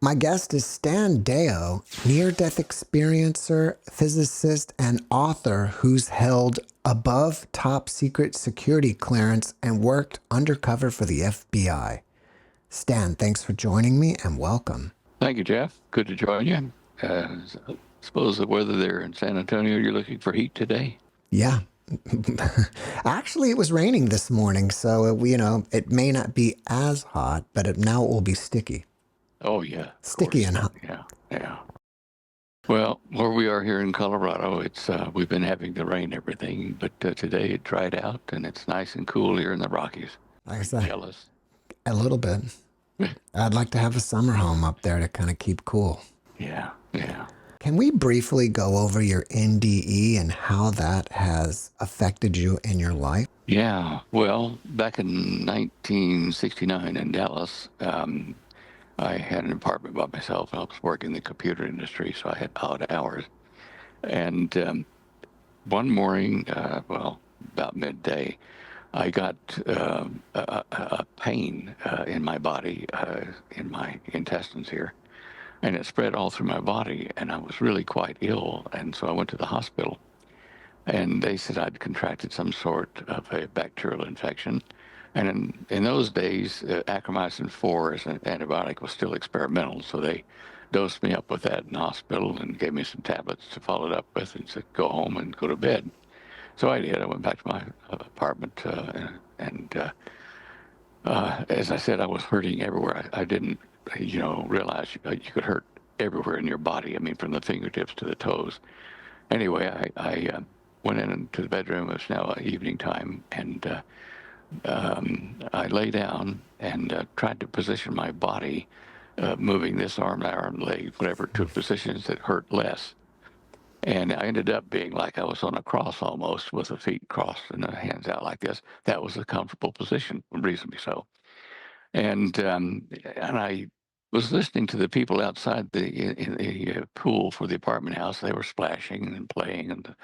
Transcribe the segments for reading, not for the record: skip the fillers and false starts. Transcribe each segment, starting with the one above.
My guest is Stan Deyo, near-death experiencer, physicist, and author who's held above top secret security clearance and worked undercover for the FBI. Stan, thanks for joining me and welcome. Thank you, Jeff. Good to join you. Suppose the weather there in San Antonio, you're looking for heat today? Yeah. Actually, it was raining this morning, so it may not be as hot, but now it will be sticky. Oh, yeah, of Sticky course. and hot. Yeah. Well, where we are here in Colorado, it's we've been having the rain and everything, but today it dried out and it's nice and cool here in the Rockies. Like I said, Jealous. a little bit. I'd like to have a summer home up there to kind of keep cool. Yeah. Can we briefly go over your NDE and how that has affected you in your life? Yeah. Well, back in 1969 in Dallas, I had an apartment by myself. I was working in the computer industry, so I had odd hours. And one morning, about midday, I got a pain in my body, in my intestines here, and it spread all through my body, and I was really quite ill. And so I went to the hospital, and they said I'd contracted some sort of a bacterial infection. And in those days, acromycin 4 as an antibiotic was still experimental, so they dosed me up with that in the hospital and gave me some tablets to follow it up with and said, go home and go to bed. So I did. I went back to my apartment, and as I said, I was hurting everywhere. I didn't, realize you could hurt everywhere in your body. I mean, from the fingertips to the toes. Anyway, I went into the bedroom. It was now evening time, and I lay down and tried to position my body, moving this arm, that arm, leg, whatever, to positions that hurt less. And I ended up being like I was on a cross almost, with the feet crossed and the hands out like this. That was a comfortable position, reasonably so. And I was listening to the people outside in the pool for the apartment house. They were splashing and playing and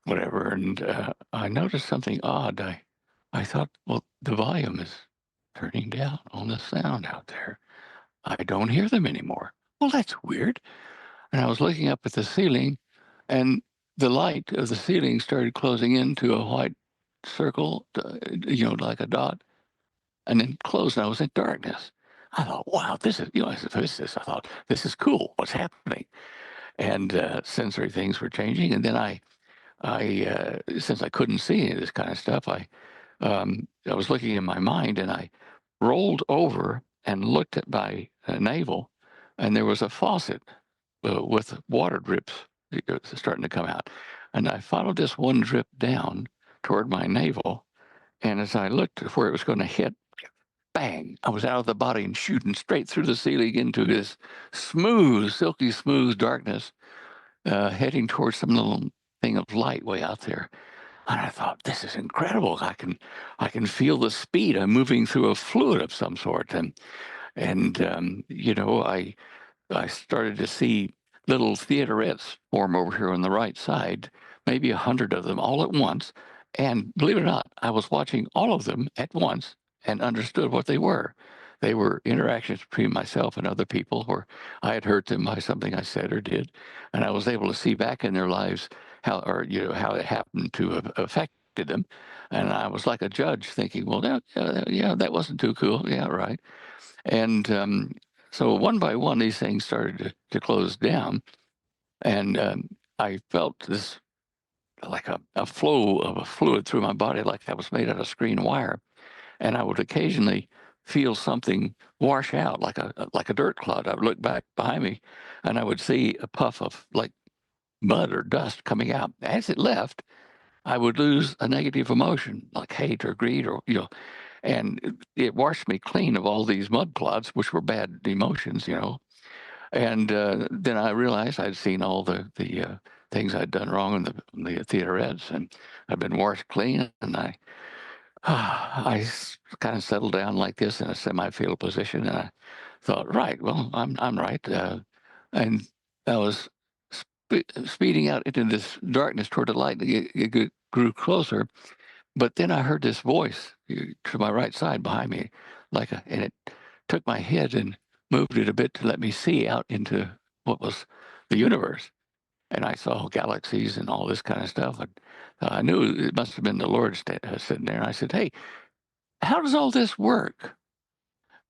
whatever. And I noticed something odd. I thought, well, the volume is turning down on the sound out there. I don't hear them anymore. Well, that's weird. And I was looking up at the ceiling, and the light of the ceiling started closing into a white circle, like a dot, and then closed, and I was in darkness. I thought, wow, this is, as a physicist, I thought, this is cool. What's happening? And sensory things were changing. And then since I couldn't see any of this kind of stuff, I was looking in my mind, and I rolled over and looked at my navel, and there was a faucet with water drips starting to come out. And I followed this one drip down toward my navel, and as I looked where it was going to hit, bang, I was out of the body and shooting straight through the ceiling into this smooth, silky smooth darkness, heading towards some little thing of light way out there. And I thought, this is incredible. I can feel the speed. I'm moving through a fluid of some sort. I started to see little theaterettes form over here on the right side, maybe 100 of them all at once. And believe it or not, I was watching all of them at once and understood what they were. They were interactions between myself and other people where I had hurt them by something I said or did, and I was able to see back in their lives how it happened to have affected them. And I was like a judge thinking, well, yeah, that wasn't too cool. Yeah, right. And so one by one, these things started to close down, and I felt this like a flow of a fluid through my body, like I was made out of screen wire, and I would occasionally feel something wash out like a dirt cloud. I would look back behind me, and I would see a puff of like mud or dust coming out. As it left, I would lose a negative emotion like hate or greed or and it washed me clean of all these mud clots, which were bad emotions. And then I realized I'd seen all the things I'd done wrong in the theaterettes, and I'd been washed clean, and I kind of settled down like this in a semi-fetal position, and I thought, right, well, I'm right, and I was speeding out into this darkness toward the light. It grew closer, but then I heard this voice to my right side behind me, and it took my head and moved it a bit to let me see out into what was the universe. And I saw galaxies and all this kind of stuff. And I knew it must have been the Lord sitting there. And I said, hey, how does all this work?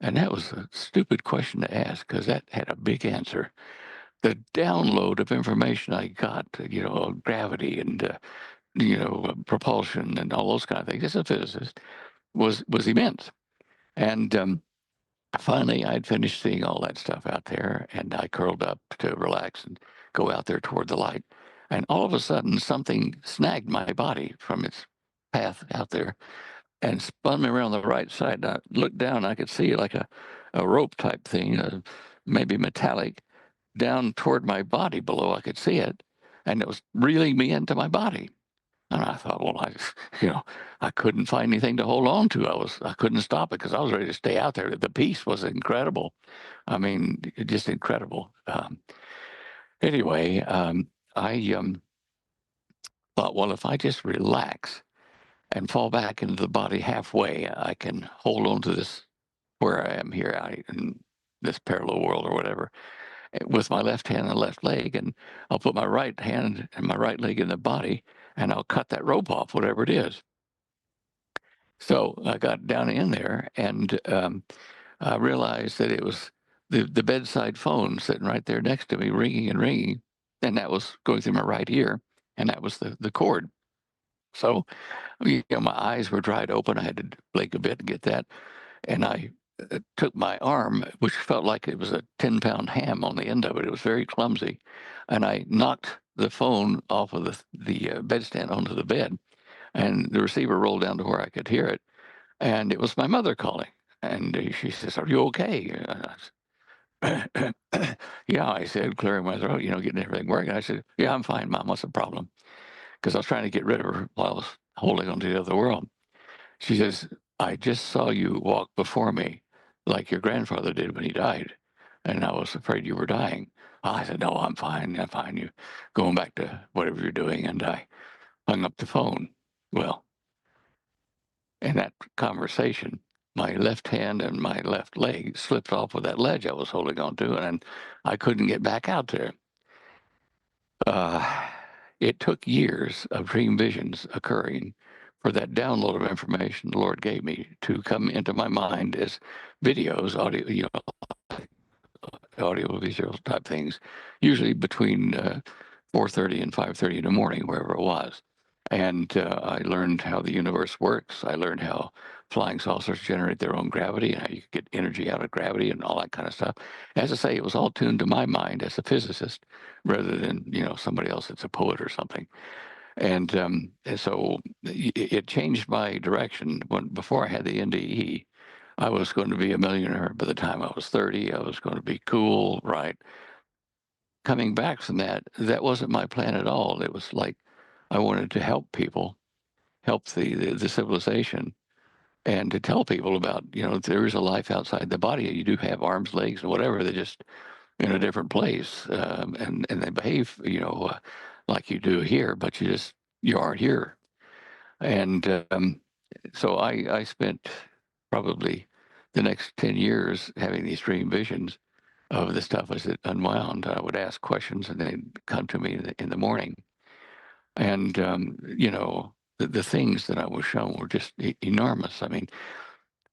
And that was a stupid question to ask because that had a big answer. The download of information I got, gravity and, propulsion and all those kind of things as a physicist was immense. And finally, I'd finished seeing all that stuff out there, and I curled up to relax and go out there toward the light. And all of a sudden, something snagged my body from its path out there and spun me around the right side. I looked down, I could see like a rope type thing, maybe metallic, down toward my body below. I could see it, and it was reeling me into my body. And I thought, well, I couldn't find anything to hold on to. I couldn't stop it because I was ready to stay out there. The peace was incredible. I mean, just incredible. Anyway, I thought, well, if I just relax and fall back into the body halfway, I can hold on to this where I am here in this parallel world or whatever with my left hand and left leg, and I'll put my right hand and my right leg in the body, and I'll cut that rope off, whatever it is. So I got down in there, and I realized that it was the bedside phone sitting right there next to me, ringing and ringing, and that was going through my right ear, and that was the cord. So my eyes were dried open. I had to blink a bit and get that, and I took my arm, which felt like it was a 10-pound ham on the end of it. It was very clumsy, and I knocked the phone off of the bedstand onto the bed, and the receiver rolled down to where I could hear it. And it was my mother calling. And she says, are you okay? Yeah, I said, clearing my throat, getting everything working. I said, yeah, I'm fine, Mom. What's the problem? Because I was trying to get rid of her while I was holding on to the other world. She says, I just saw you walk before me like your grandfather did when he died. And I was afraid you were dying. I said, no, I'm fine. I'm fine. You going back to whatever you're doing. And I hung up the phone. Well, in that conversation, my left hand and my left leg slipped off of that ledge I was holding on to, and I couldn't get back out there. It took years of dream visions occurring for that download of information the Lord gave me to come into my mind as videos, audio visual type things, usually between 4:30 and 5:30 in the morning, wherever it was. And I learned how the universe works. I learned how flying saucers generate their own gravity and how you get energy out of gravity and all that kind of stuff. As I say, it was all tuned to my mind as a physicist rather than, somebody else that's a poet or something. And so it changed my direction. Before I had the NDE, I was going to be a millionaire by the time I was 30. I was going to be cool, right? Coming back from that wasn't my plan at all. It was like I wanted to help people, help the civilization, and to tell people about, there is a life outside the body. You do have arms, legs, and whatever. They're just in a different place, and they behave, like you do here, but you aren't here. And so I spent probably the next 10 years having these dream visions of the stuff as it unwound. I would ask questions and they'd come to me in the morning. And, the things that I was shown were just enormous. I mean,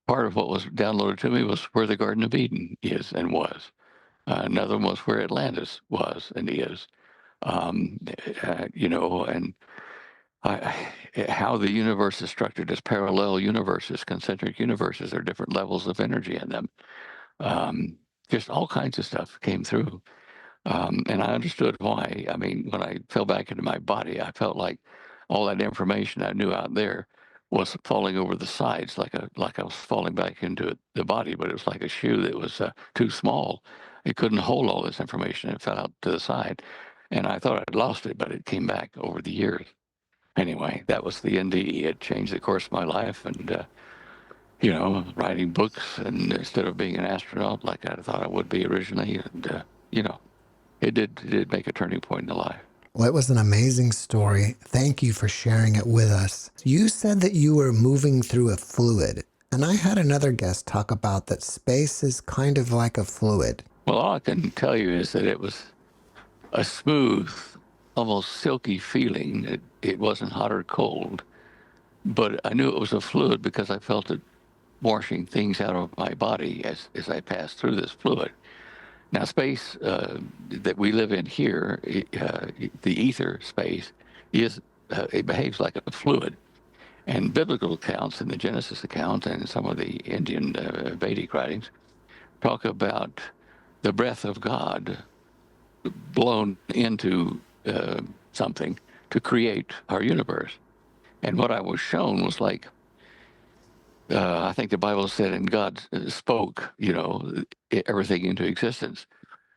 part of what was downloaded to me was where the Garden of Eden is and was. Another one was where Atlantis was and is. And how the universe is structured as parallel universes, concentric universes. There are different levels of energy in them. Just all kinds of stuff came through. And I understood why. I mean, when I fell back into my body, I felt like all that information I knew out there was falling over the sides, like I was falling back into the body, but it was like a shoe that was too small. It couldn't hold all this information. It fell out to the side. And I thought I'd lost it, but it came back over the years. Anyway, that was the NDE. It changed the course of my life, and writing books, and instead of being an astronaut like I thought I would be originally, and it did make a turning point in the life. Well, it was an amazing story. Thank you for sharing it with us. You said that you were moving through a fluid. And I had another guest talk about that space is kind of like a fluid. Well, all I can tell you is that it was a smooth, almost silky feeling. It wasn't hot or cold, but I knew it was a fluid because I felt it washing things out of my body as I passed through this fluid. Now, space that we live in here, the ether space, is it behaves like a fluid. And biblical accounts, in the Genesis account and some of the Indian Vedic writings, talk about the breath of God blown into something to create our universe. And what I was shown was like, I think the Bible said, and God spoke, everything into existence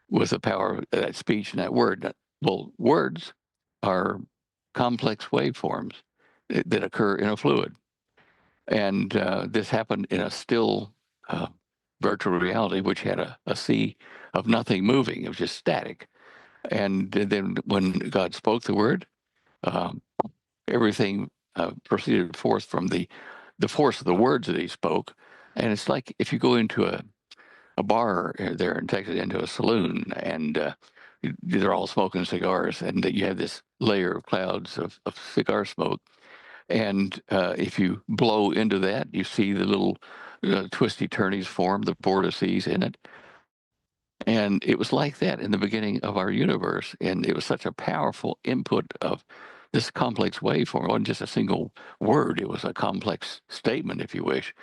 with the power of that speech and that word. Well, words are complex waveforms that occur in a fluid. And this happened in a still virtual reality, which had a sea of nothing moving. It was just static. And then when God spoke the word, um, everything proceeded forth from the force of the words that he spoke. And it's like if you go into a bar there in Texas, into a saloon, and they're all smoking cigars, and you have this layer of clouds of cigar smoke. And if you blow into that, you see the little twisty turnies form, the vortices in it. And it was like that in the beginning of our universe. And it was such a powerful input of this complex waveform. It wasn't just a single word, it was a complex statement, if you wish.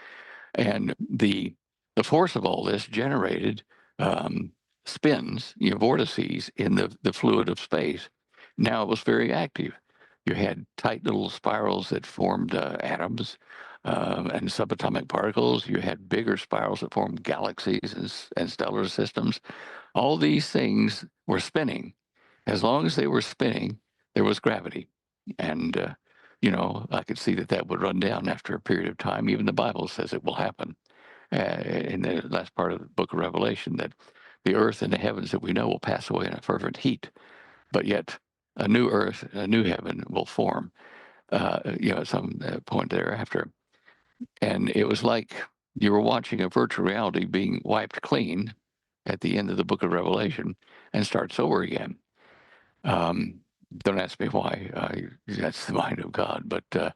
And the force of all this generated spins, vortices in the fluid of space. Now it was very active. You had tight little spirals that formed atoms and subatomic particles. You had bigger spirals that formed galaxies and stellar systems. All these things were spinning. As long as they were spinning, there was gravity. And, I could see that would run down after a period of time. Even the Bible says it will happen in the last part of the book of Revelation, that the earth and the heavens that we know will pass away in a fervent heat, but yet a new earth, a new heaven will form, at some point thereafter. And it was like you were watching a virtual reality being wiped clean at the end of the book of Revelation and starts over again. Don't ask me why. That's the mind of God. But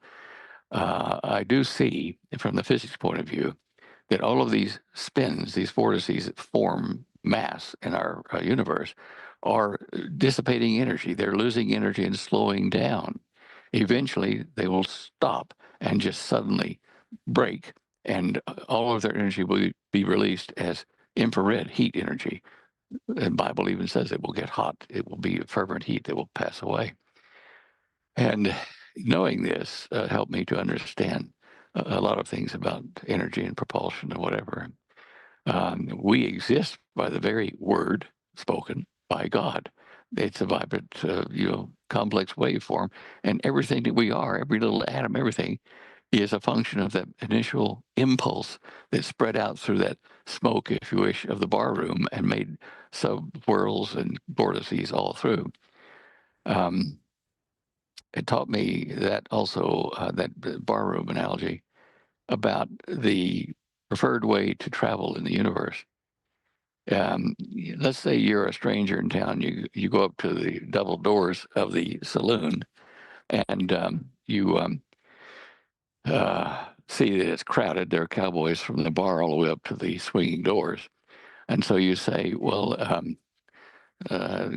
I do see, from the physics point of view, that all of these spins, these vortices that form mass in our universe, are dissipating energy. They're losing energy and slowing down. Eventually, they will stop and just suddenly break, and all of their energy will be released as infrared heat energy. The Bible even says it will get hot. It will be a fervent heat that will pass away. And knowing this helped me to understand a lot of things about energy and propulsion and whatever. We exist by the very word spoken by God. It's a vibrant, complex waveform, and everything that we are, every little atom, everything, is a function of that initial impulse that spread out through that smoke, if you wish, of the bar room and made sub-whirls and vortices all through. It taught me that also, that barroom analogy about the preferred way to travel in the universe. Let's say you're a stranger in town. You go up to the double doors of the saloon, and you see that it's crowded. There are cowboys from the bar all the way up to the swinging doors, and so you say, "Well,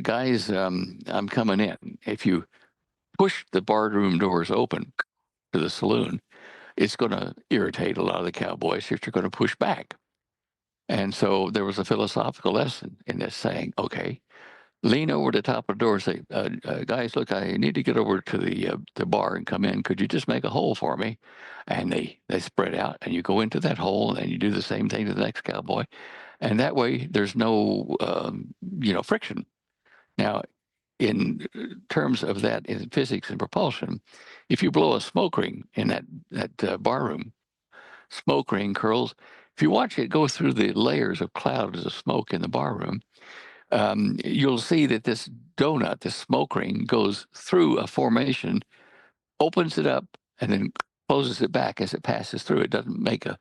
guys, I'm coming in." If you push the bar room doors open to the saloon, it's going to irritate a lot of the cowboys if you're going to push back. And so there was a philosophical lesson in this, saying, okay, lean over the top of the door and say, guys, look, I need to get over to the bar and come in. Could you just make a hole for me? And they spread out, and you go into that hole, and you do the same thing to the next cowboy. And that way there's no, friction. Now, in terms of that in physics and propulsion, if you blow a smoke ring in that bar room, smoke ring curls. If you watch it go through the layers of clouds of smoke in the bar room, you'll see that this donut, this smoke ring, goes through a formation, opens it up, and then closes it back as it passes through. It doesn't make a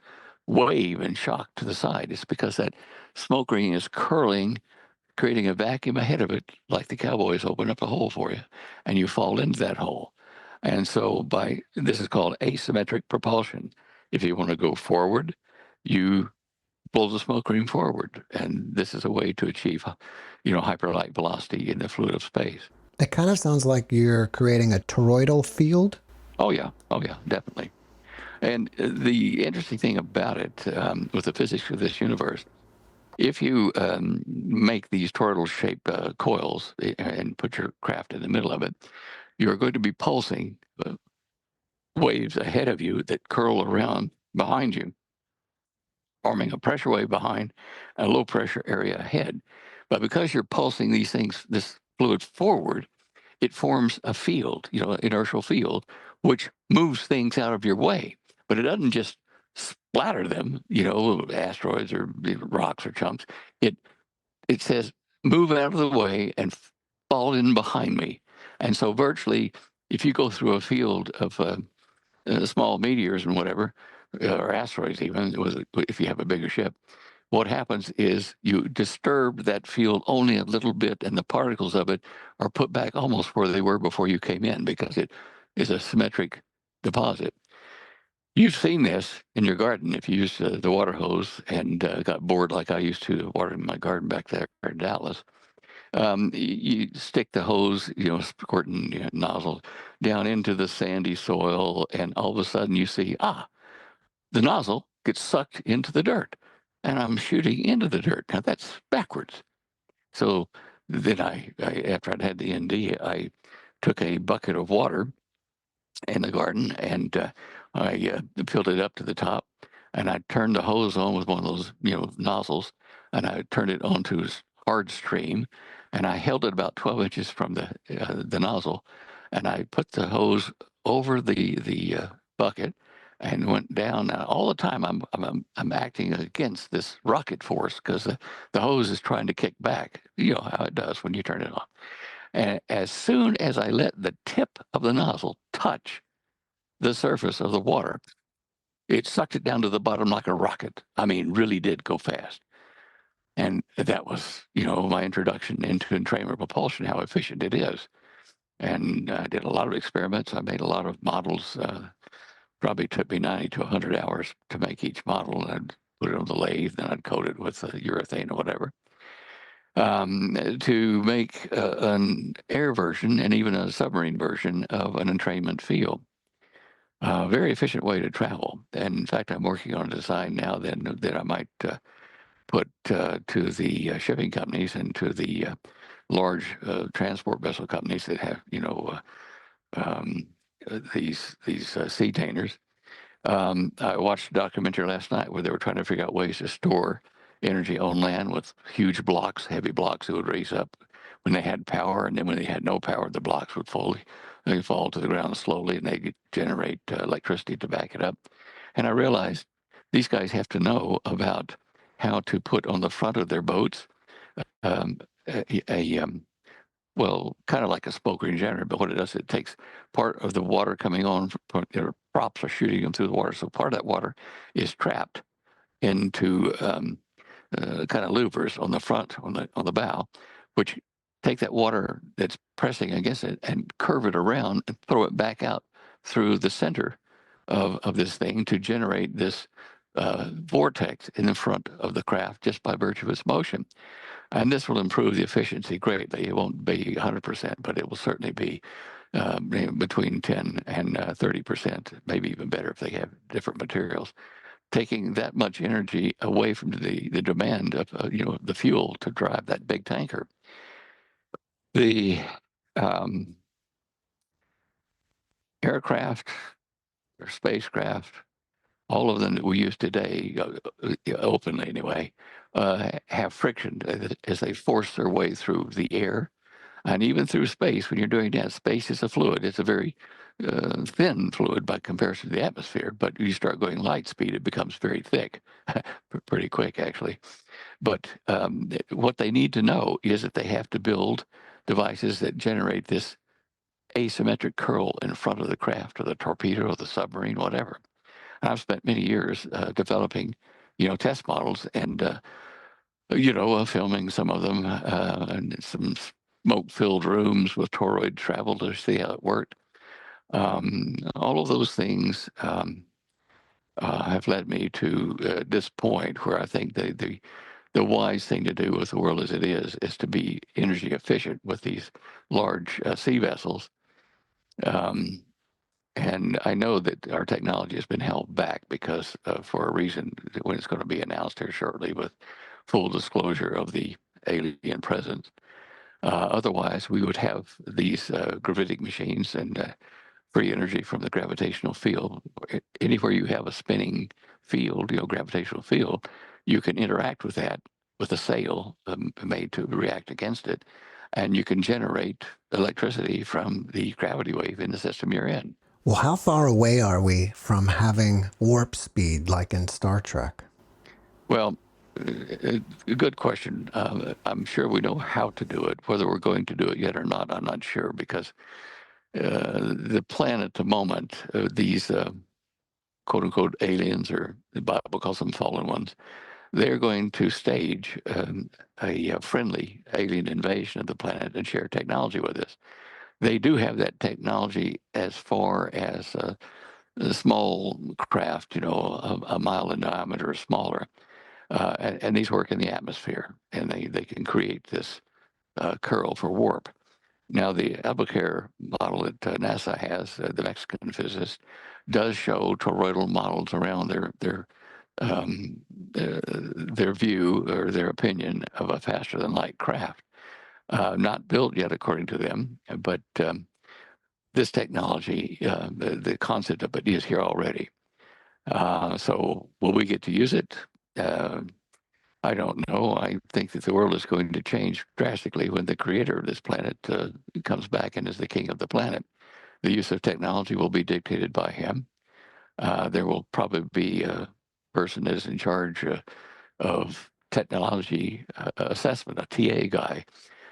wave and shock to the side. It's because that smoke ring is curling, creating a vacuum ahead of it, like the cowboys open up a hole for you, and you fall into that hole. And so this is called asymmetric propulsion. If you want to go forward, you pull the smoke ring forward, and this is a way to achieve, hyperlight velocity in the fluid of space. It kind of sounds like you're creating a toroidal field. Oh yeah, definitely. And the interesting thing about it, with the physics of this universe, if you make these toroidal-shaped coils and put your craft in the middle of it, you're going to be pulsing waves ahead of you that curl around behind you, forming a pressure wave behind and a low pressure area ahead. But because you're pulsing these things, this fluid forward, it forms a field, inertial field, which moves things out of your way. But it doesn't just splatter them, asteroids or rocks or chunks. It says, move out of the way and fall in behind me. And so virtually, if you go through a field of small meteors and whatever, or asteroids even, if you have a bigger ship, what happens is you disturb that field only a little bit, and the particles of it are put back almost where they were before you came in, because it is a symmetric deposit. You've seen this in your garden if you used the water hose and got bored like I used to watering my garden back there in Dallas. You stick the hose, squirting nozzle down into the sandy soil, and all of a sudden you see, the nozzle gets sucked into the dirt, and I'm shooting into the dirt. Now that's backwards. So then after I'd had the ND, I took a bucket of water in the garden, and I filled it up to the top, and I turned the hose on with one of those nozzles, and I turned it on to hard stream, and I held it about 12 inches from the nozzle, and I put the hose over the bucket and went down. Now all the time I'm acting against this rocket force, because the hose is trying to kick back. You know how it does when you turn it on. And as soon as I let the tip of the nozzle touch the surface of the water, it sucked it down to the bottom like a rocket. I mean, really did go fast. And that was, my introduction into entrainment propulsion, how efficient it is. And I did a lot of experiments. I made a lot of models. Probably took me 90 to 100 hours to make each model. And I'd put it on the lathe, then I'd coat it with urethane or whatever. To make an air version and even a submarine version of an entrainment field. A very efficient way to travel. And in fact, I'm working on a design now that I might put to the shipping companies and to the large transport vessel companies that have, um, these sea tainers. I watched a documentary last night where they were trying to figure out ways to store energy on land with huge blocks, heavy blocks that would raise up when they had power, and then when they had no power, the blocks would fall to the ground slowly, and they could generate electricity to back it up. And I realized these guys have to know about how to put on the front of their boats um, well, kind of like a smoke ring generator, but what it does, it takes part of the water coming on, their props are shooting them through the water. So part of that water is trapped into kind of louvers on the front, on the bow, which take that water that's pressing against it and curve it around and throw it back out through the center of this thing to generate this vortex in the front of the craft just by virtue of its motion. And this will improve the efficiency greatly. It won't be 100%, but it will certainly be between 10 and 30%, maybe even better if they have different materials, taking that much energy away from the demand of the fuel to drive that big tanker. The um, aircraft or spacecraft, all of them that we use today, openly anyway, have friction as they force their way through the air. And even through space, when you're doing that, space is a fluid. It's a very thin fluid by comparison to the atmosphere. But you start going light speed, it becomes very thick, pretty quick, actually. But what they need to know is that they have to build devices that generate this asymmetric curl in front of the craft or the torpedo or the submarine, whatever. I've spent many years developing, test models and, filming some of them and some smoke-filled rooms with toroid travel to see how it worked. All of those things have led me to this point where I think the wise thing to do with the world as it is to be energy efficient with these large sea vessels. Um, and I know that our technology has been held back because for a reason when it's going to be announced here shortly with full disclosure of the alien presence. Otherwise, we would have these gravitic machines and free energy from the gravitational field. Anywhere you have a spinning field, gravitational field, you can interact with that with a sail made to react against it, and you can generate electricity from the gravity wave in the system you're in. Well, how far away are we from having warp speed like in Star Trek? Well, a good question. I'm sure we know how to do it. Whether we're going to do it yet or not, I'm not sure because the plan at the moment, these quote unquote aliens, or the Bible calls them fallen ones, they're going to stage a friendly alien invasion of the planet and share technology with us. They do have that technology as far as a small craft, a mile in diameter or smaller. And these work in the atmosphere, and they can create this curl for warp. Now, the Albuquerque model that NASA has, the Mexican physicist, does show toroidal models around their view or their opinion of a faster than light craft. Not built yet, according to them, but this technology, the concept of it is here already. So, will we get to use it? I don't know. I think that the world is going to change drastically when the creator of this planet comes back and is the king of the planet. The use of technology will be dictated by him. There will probably be a person that is in charge of technology assessment, a TA guy.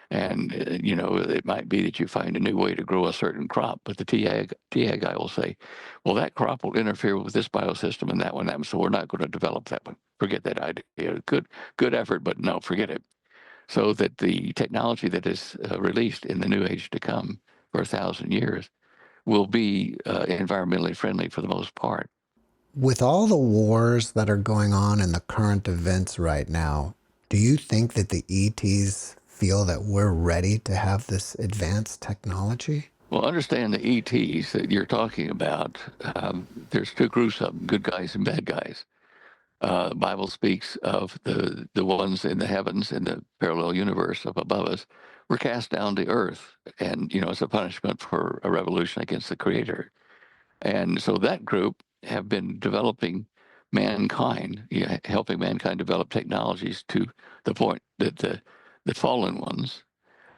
And, it might be that you find a new way to grow a certain crop, but the TA guy will say, well, that crop will interfere with this biosystem and that one, so we're not going to develop that one. Forget that idea. Good effort, but no, forget it. So that the technology that is released in the new age to come for 1,000 years will be environmentally friendly for the most part. With all the wars that are going on and the current events right now, do you think that the ETs feel that we're ready to have this advanced technology? Well, understand the ETs that you're talking about. There's two groups of them, good guys and bad guys. The Bible speaks of the ones in the heavens in the parallel universe up above us were cast down to earth, and it's a punishment for a revolution against the Creator. And so that group have been developing mankind, helping mankind develop technologies to the point that the fallen ones,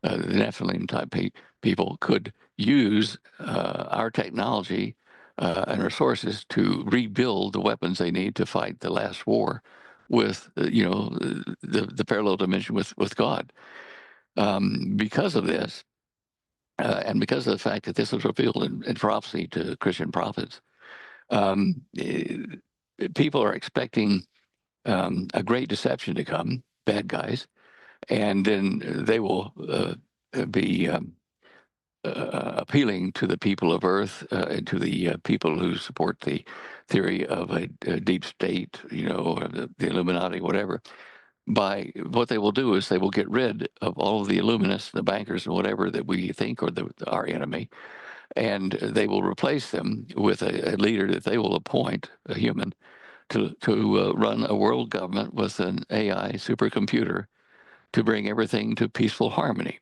the Nephilim type people, could use our technology and resources to rebuild the weapons they need to fight the last war with, the parallel dimension with God. Because of this, and because of the fact that this was revealed in prophecy to Christian prophets, eh, people are expecting a great deception to come, bad guys, and then they will be appealing to the people of Earth and to the people who support the theory of a deep state, or the Illuminati, whatever. By what they will do is they will get rid of all of the illuminists, the bankers, and whatever that we think are our enemy, and they will replace them with a leader that they will appoint, a human, to run a world government with an AI supercomputer to bring everything to peaceful harmony.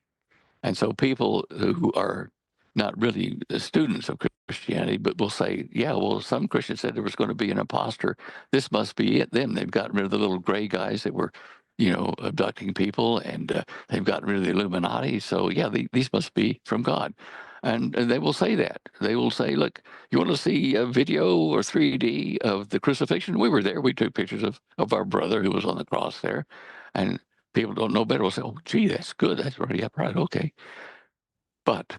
And so people who are not really students of Christianity, but will say, yeah, well, some Christians said there was going to be an imposter. This must be it. Then they've gotten rid of the little gray guys that were, abducting people, and they've gotten rid of the Illuminati. So, yeah, these must be from God. And they will say that. They will say, look, you want to see a video or 3D of the crucifixion? We were there. We took pictures of our brother who was on the cross there. And people don't know better will say, oh, gee, that's good. That's right. Yeah, right. Okay. But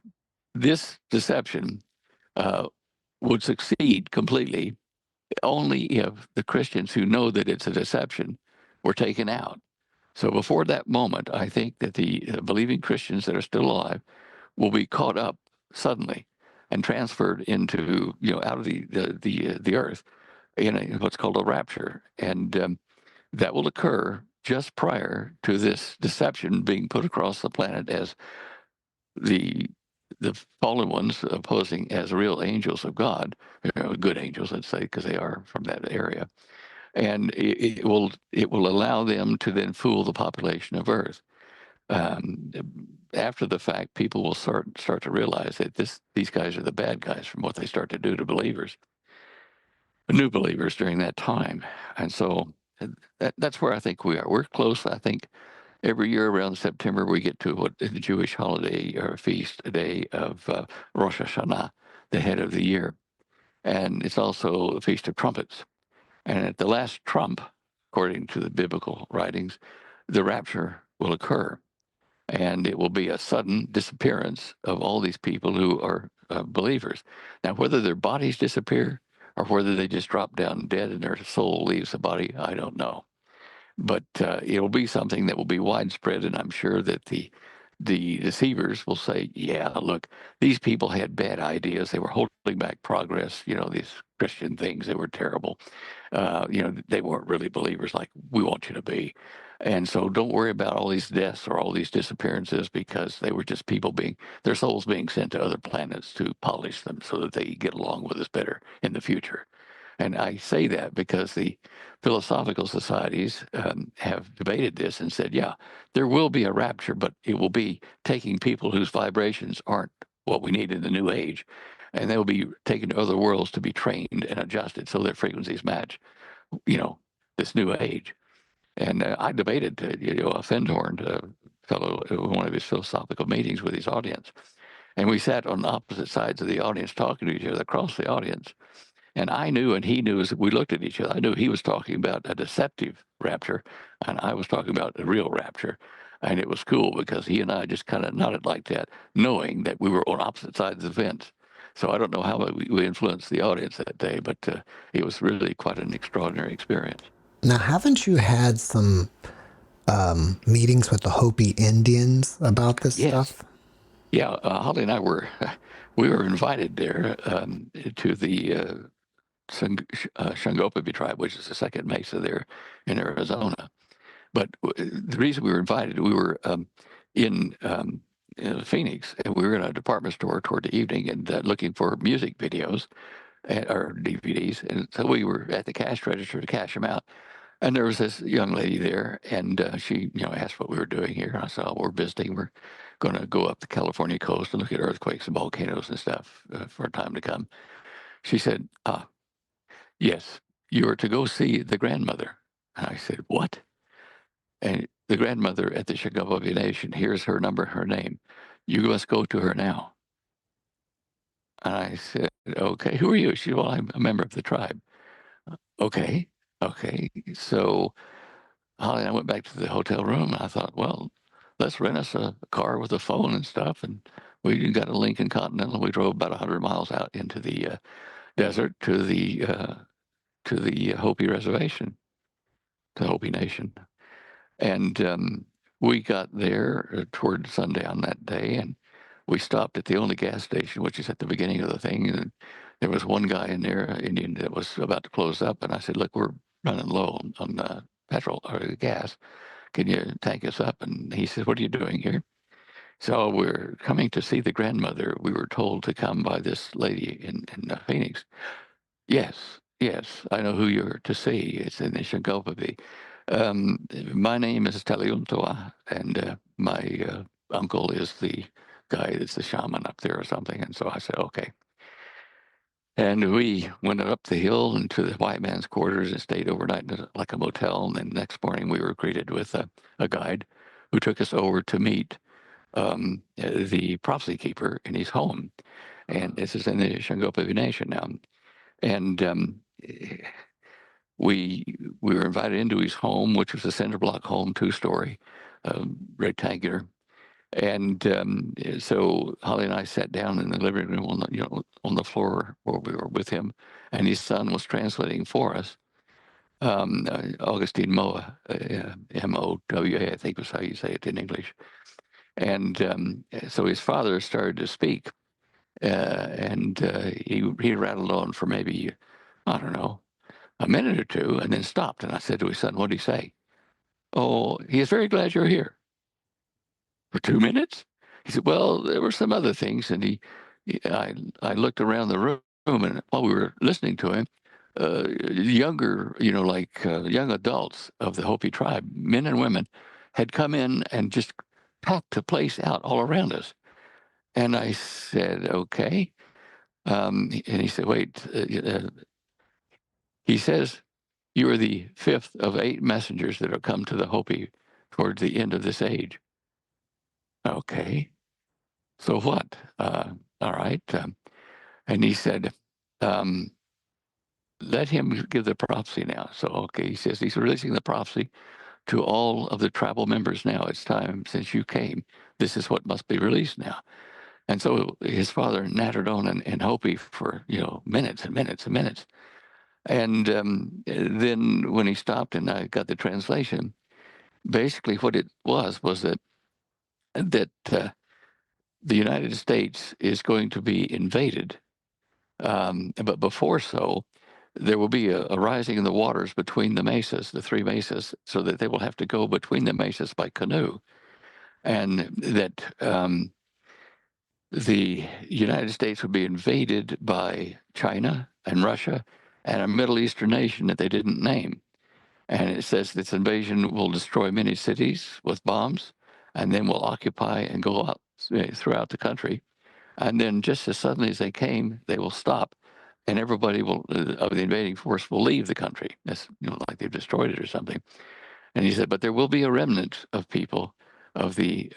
this deception uh, would succeed completely only if the Christians who know that it's a deception were taken out. So before that moment, I think that the believing Christians that are still alive will be caught up suddenly and transferred into, out of the earth in what's called a rapture. And that will occur just prior to this deception being put across the planet as the the fallen ones posing as real angels of God, good angels, let's say, because they are from that area, and it will allow them to then fool the population of Earth. Um, After the fact, people will start to realize that these guys are the bad guys from what they start to do to believers, new believers during that time, and so that's where I think we are. We're close. I think every year around September we get to what the Jewish holiday or feast day of Rosh Hashanah, the head of the year, and it's also the Feast of Trumpets. And at the last trump, according to the biblical writings, the rapture will occur. And it will be a sudden disappearance of all these people who are believers. Now, whether their bodies disappear or whether they just drop down dead and their soul leaves the body, I don't know. But it'll be something that will be widespread, and I'm sure that the deceivers will say, "Yeah, look, these people had bad ideas. They were holding back progress. These Christian things, they were terrible. They weren't really believers like we want you to be. And so don't worry about all these deaths or all these disappearances because they were just people their souls being sent to other planets to polish them so that they get along with us better in the future." And I say that because the philosophical societies have debated this and said, yeah, there will be a rapture, but it will be taking people whose vibrations aren't what we need in the new age. And they will be taken to other worlds to be trained and adjusted so their frequencies match, you know, this new age. And I debated, a Findhorn fellow at one of his philosophical meetings with his audience. And we sat on opposite sides of the audience talking to each other across the audience. And I knew and he knew as we looked at each other, I knew he was talking about a deceptive rapture and I was talking about a real rapture. And it was cool because he and I just kind of nodded like that, knowing that we were on opposite sides of the fence. So I don't know how we influenced the audience that day, but it was really quite an extraordinary experience. Now, haven't you had some meetings with the Hopi Indians about this Yes. stuff? Yeah. Holly and I we were invited there to the Shangopavi tribe, which is the second mesa there in Arizona. But the reason we were invited, we were in Phoenix, and we were in a department store toward the evening and looking for music videos or DVDs. And so we were at the cash register to cash them out. And there was this young lady there, and she, asked what we were doing here. And I said, "Oh, we're visiting. We're going to go up the California coast and look at earthquakes and volcanoes and stuff for a time to come." She said, "Yes, you are to go see the grandmother." And I said, "What?" And the grandmother at the Shagabavi Nation, here's her number, her name. You must go to her now. And I said, "Okay, who are you?" She said, "Well, I'm a member of the tribe." Okay, okay. So Holly and I went back to the hotel room, and I thought, well, let's rent us a car with a phone and stuff. And we got a Lincoln Continental. We drove about 100 miles out into the desert to the Hopi reservation, to the Hopi Nation. And we got there toward sundown that day, and we stopped at the only gas station, which is at the beginning of the thing. And there was one guy in there, Indian, that was about to close up. And I said, "Look, we're running low on petrol or gas. Can you tank us up?" And he said, "What are you doing here?" So we're coming to see the grandmother. We were told to come by this lady in Phoenix. Yes, yes, I know who you're to see. It's in Nishangopavi. My name is Taliuntoa, and my uncle is the guy that's the shaman up there or something. And so I said, okay. And we went up the hill into the white man's quarters and stayed overnight in like a motel. And then next morning we were greeted with a guide who took us over to meet the prophecy keeper in his home. And this is in the Shangopavi Nation now. And we were invited into his home, which was a cinder block home, 2-story, rectangular. And so Holly and I sat down in the living room on the floor where we were with him, and his son was translating for us. Augustine Moa, Mowa, I think was how you say it in English. And so his father started to speak, and he rattled on for maybe, I don't know, a minute or two, and then stopped. And I said to his son, "What did he say?" "Oh, he is very glad you're here." "For 2 minutes?" He said, "Well, there were some other things." And I looked around the room, and while we were listening to him, younger, like young adults of the Hopi tribe, men and women, had come in and just packed the place out all around us. And I said, "Okay." And he said, "Wait." He says, "You are the fifth of 8 messengers that have come to the Hopi towards the end of this age." "Okay. So what?" All right. And he said, um, "Let him give the prophecy now." So, okay, he says he's releasing the prophecy to all of the tribal members now. It's time since you came. This is what must be released now. And so his father nattered on and Hopi for, minutes and minutes and minutes. And then when he stopped and I got the translation, basically what it was that the United States is going to be invaded. But before so, there will be a rising in the waters between the mesas, the 3 mesas, so that they will have to go between the mesas by canoe. And that the United States would be invaded by China and Russia and a Middle Eastern nation that they didn't name. And it says this invasion will destroy many cities with bombs and then will occupy and go out throughout the country. And then just as suddenly as they came, they will stop and everybody will of the invading force will leave the country. That's like they've destroyed it or something. And he said, but there will be a remnant of people of the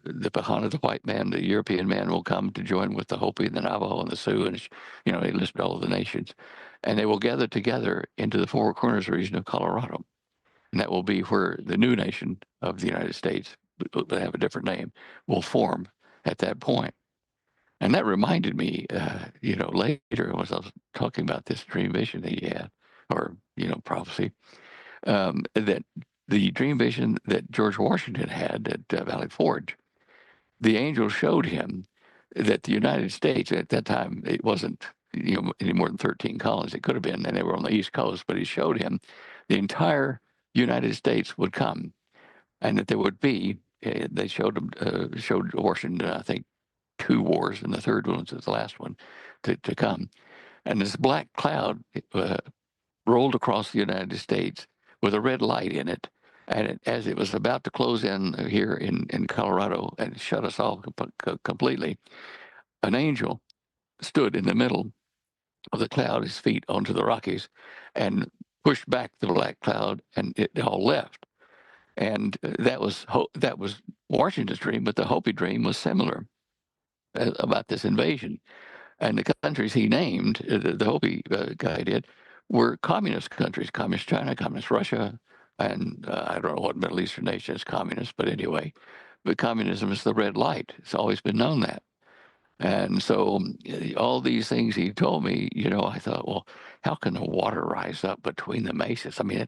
Pahana, the white man, the European man will come to join with the Hopi and the Navajo and the Sioux, and they listed all of the nations, and they will gather together into the Four Corners region of Colorado, and that will be where the new nation of the United States, but have a different name, will form at that point. And that reminded me, later as I was talking about this dream vision that he had, or prophecy, that the dream vision that George Washington had at Valley Forge, the angel showed him that the United States at that time, it wasn't any more than 13 colonies. It could have been, and they were on the East Coast. But he showed him the entire United States would come, and that there would be. They showed Washington, I think, 2 wars, and the third one was the last one to come. And this black cloud rolled across the United States with a red light in it. And as it was about to close in here in Colorado and shut us off completely, an angel stood in the middle of the cloud, his feet onto the Rockies, and pushed back the black cloud, and it all left. And that was Washington's dream, but the Hopi dream was similar about this invasion. And the countries he named, the Hopi guy did, were communist countries: communist China, communist Russia, and I don't know what Middle Eastern nation is communist, but anyway, but communism is the red light. It's always been known that. And so all these things he told me, I thought, well, how can the water rise up between the mesas? I mean,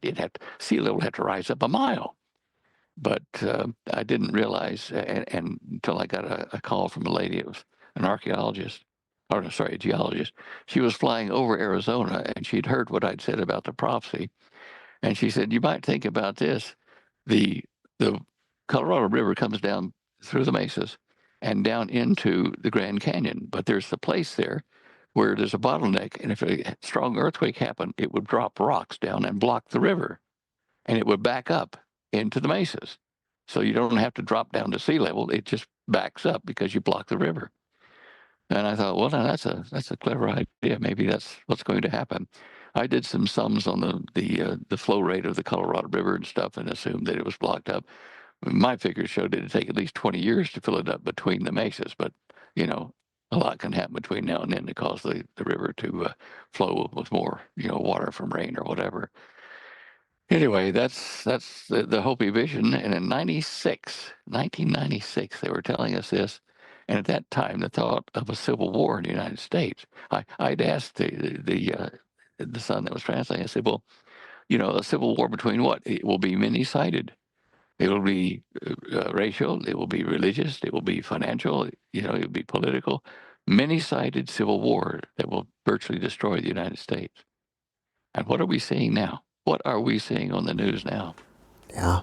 sea level would have to rise up a mile. But I didn't realize, and until I got a call from a lady, it was an archaeologist, or no, sorry, a geologist. She was flying over Arizona, and she'd heard what I'd said about the prophecy, and she said, "You might think about this: the the Colorado River comes down through the mesas and down into the Grand Canyon, but there's a place there where there's a bottleneck, and if a strong earthquake happened, it would drop rocks down and block the river, and it would back up into the mesas. So you don't have to drop down to sea level. It just backs up because you block the river." And I thought, well, now that's a clever idea. Maybe that's what's going to happen. I did some sums on the flow rate of the Colorado River and stuff, and assumed that it was blocked up. My figures showed it'd take at least 20 years to fill it up between the mesas, but a lot can happen between now and then to cause the river to flow with more water from rain or whatever. Anyway, that's the Hopi vision. And in 1996, they were telling us this. And at that time, the thought of a civil war in the United States, I'd asked the son that was translating, I said, well, a civil war between what? It will be many-sided. It will be racial. It will be religious. It will be financial. It will be political. Many-sided civil war that will virtually destroy the United States. And what are we seeing now? What are we seeing on the news now? Yeah.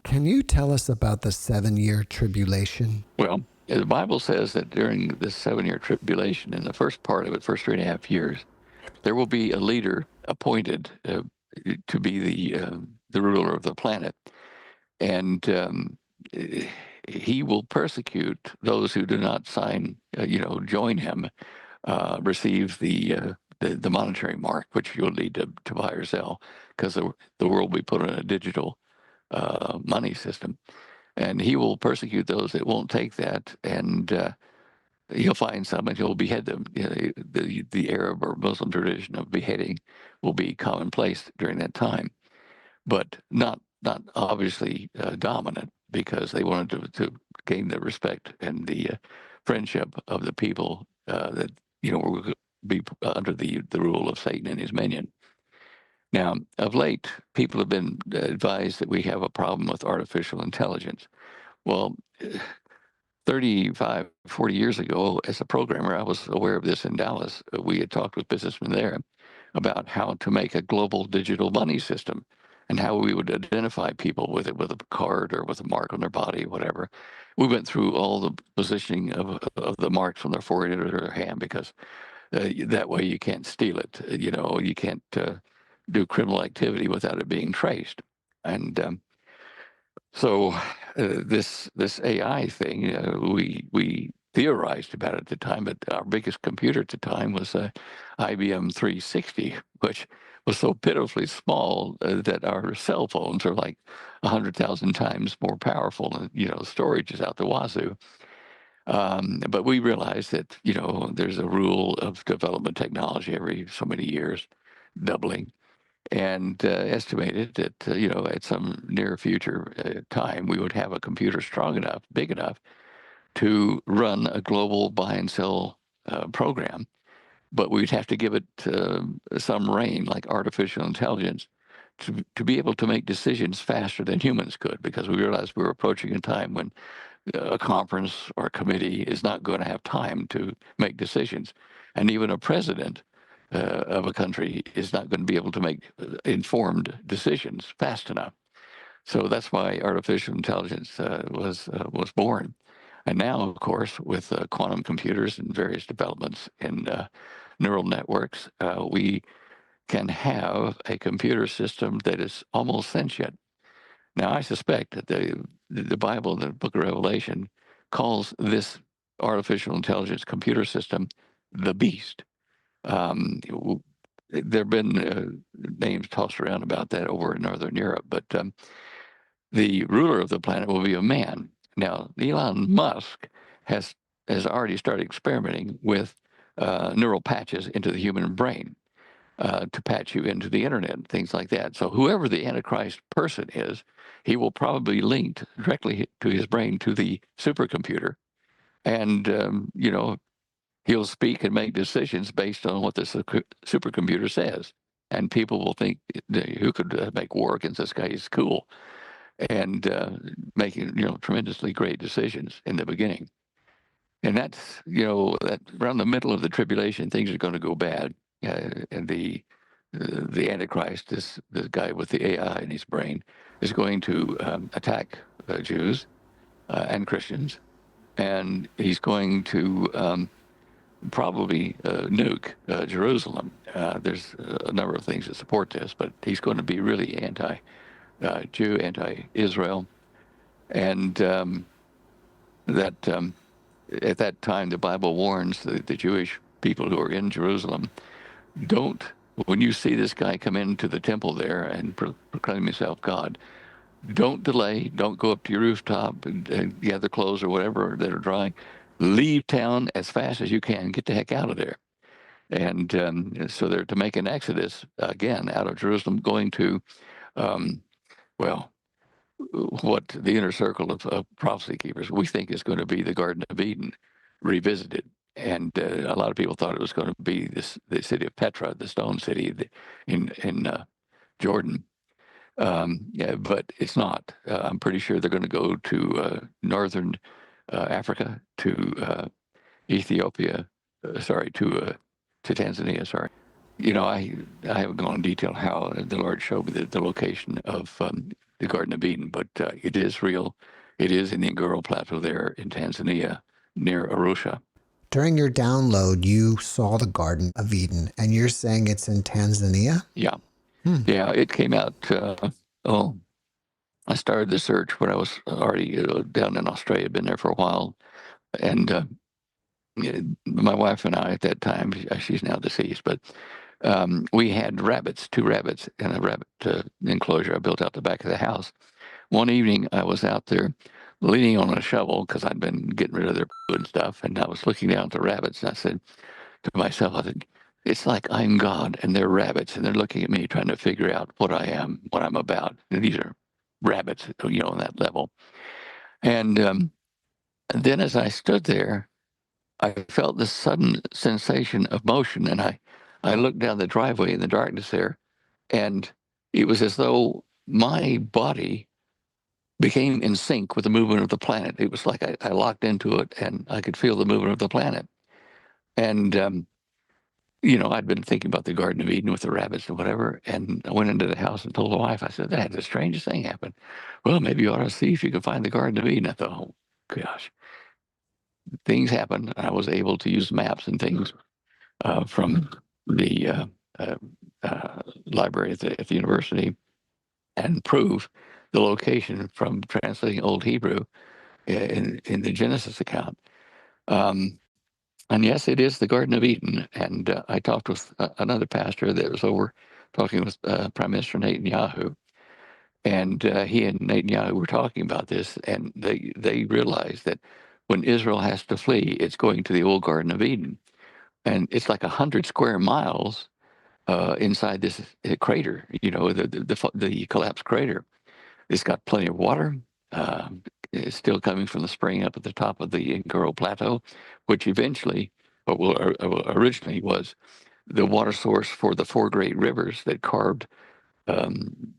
Can you tell us about the 7-year tribulation? Well, the Bible says that during this 7-year tribulation, in the first part of it, first 3.5 years, there will be a leader appointed to be the ruler of the planet, and he will persecute those who do not join him, receive the monetary mark, which you'll need to buy or sell, because the world will be put on a digital money system. And he will persecute those that won't take that, and he'll find some and he'll behead them. The Arab or Muslim tradition of beheading will be commonplace during that time, but not obviously dominant, because they wanted to gain the respect and the friendship of the people that will be under the rule of Satan and his minion. Now, of late, people have been advised that we have a problem with artificial intelligence. Well, 35, 40 years ago, as a programmer, I was aware of this in Dallas. We had talked with businessmen there about how to make a global digital money system and how we would identify people with it, with a card or with a mark on their body, whatever. We went through all the positioning of the marks on their forehead or their hand, because that way you can't steal it. You can't do criminal activity without it being traced. And so this AI thing, we theorized about it at the time, but our biggest computer at the time was a IBM 360, which was so pitifully small that our cell phones are like 100,000 times more powerful, and storage is out the wazoo. But we realized that there's a rule of development technology every so many years, doubling, and estimated that at some near future time we would have a computer strong enough, big enough to run a global buy and sell program, but we'd have to give it some rein, like artificial intelligence, to be able to make decisions faster than humans could, because we realized we were approaching a time when a conference or a committee is not going to have time to make decisions. And even a president of a country is not going to be able to make informed decisions fast enough. So that's why artificial intelligence was born. And now, of course, with quantum computers and various developments in neural networks, we can have a computer system that is almost sentient. Now, I suspect that the Bible, the book of Revelation, calls this artificial intelligence computer system the beast. There have been names tossed around about that over in Northern Europe, but the ruler of the planet will be a man. Now, Elon Musk has already started experimenting with neural patches into the human brain to patch you into the internet and things like that. So whoever the Antichrist person is, he will probably linked directly to his brain to the supercomputer, and he'll speak and make decisions based on what the supercomputer says. And people will think, who could make war against this guy? He's cool, and making tremendously great decisions in the beginning. And that's that around the middle of the tribulation, things are going to go bad, and the Antichrist, this guy with the AI in his brain, is going to attack Jews and Christians, and he's going to probably nuke Jerusalem. There's a number of things that support this, but he's going to be really anti-Jew, anti-Israel, and that at that time the Bible warns the Jewish people who are in Jerusalem, don't, when you see this guy come into the temple there and proclaim himself God, don't delay. Don't go up to your rooftop and gather clothes or whatever that are drying. Leave town as fast as you can. Get the heck out of there. And so they're to make an exodus again out of Jerusalem, going to Um, well, what the inner circle of prophecy keepers we think is going to be the Garden of Eden revisited. And a lot of people thought it was going to be the city of Petra, the stone city in Jordan. Yeah, but it's not. I'm pretty sure they're going to go to northern Africa, to Ethiopia, to Tanzania. Sorry. I haven't gone in detail how the Lord showed me the location of the Garden of Eden, but it is real. It is in the Ngoro Plateau there in Tanzania, near Arusha. During your download, you saw the Garden of Eden, and you're saying it's in Tanzania? Yeah, Hmm. yeah. It came out. Oh, I started the search when I was already down in Australia. Been there for a while, and my wife and I at that time, she's now deceased, but we had rabbits, two rabbits, in a rabbit enclosure I built out the back of the house. One evening, I was out there leaning on a shovel because I'd been getting rid of their poo and stuff, and I was looking down at the rabbits, and I said to myself, I said, it's like I'm God and they're rabbits, and they're looking at me trying to figure out what I am, what I'm about. And these are rabbits, on that level. And then as I stood there, I felt this sudden sensation of motion, and I looked down the driveway in the darkness there, and it was as though my body became in sync with the movement of the planet. It was like I locked into it, and I could feel the movement of the planet. And I'd been thinking about the Garden of Eden with the rabbits and whatever, and I went into the house and told the wife, I said, that had the strangest thing happen. Well, maybe you ought to see if you can find the Garden of Eden. I thought, oh, gosh, things happened. I was able to use maps and things from the uh, library at the university and prove the location from translating Old Hebrew in the Genesis account. Um, and yes, it is the Garden of Eden. And I talked with another pastor that was over talking with Prime Minister Netanyahu. And he and Netanyahu were talking about this, and they realized that when Israel has to flee, it's going to the old Garden of Eden. And it's like 100 square miles inside this crater, the collapsed crater. It's got plenty of water. It's still coming from the spring up at the top of the Ngoro Plateau, which eventually, originally was the water source for the four great rivers that carved um,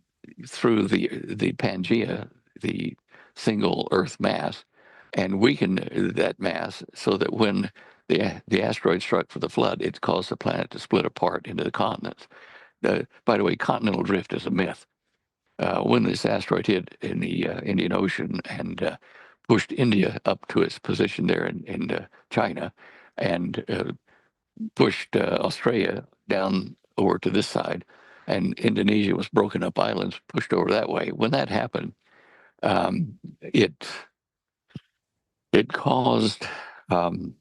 through the Pangea, the single Earth mass, and weakened that mass so that when the asteroid struck for the flood, it caused the planet to split apart into the continents. By the way, continental drift is a myth. When this asteroid hit in the Indian Ocean and pushed India up to its position there in China, and pushed Australia down over to this side, and Indonesia was broken up islands, pushed over that way. When that happened, it caused um,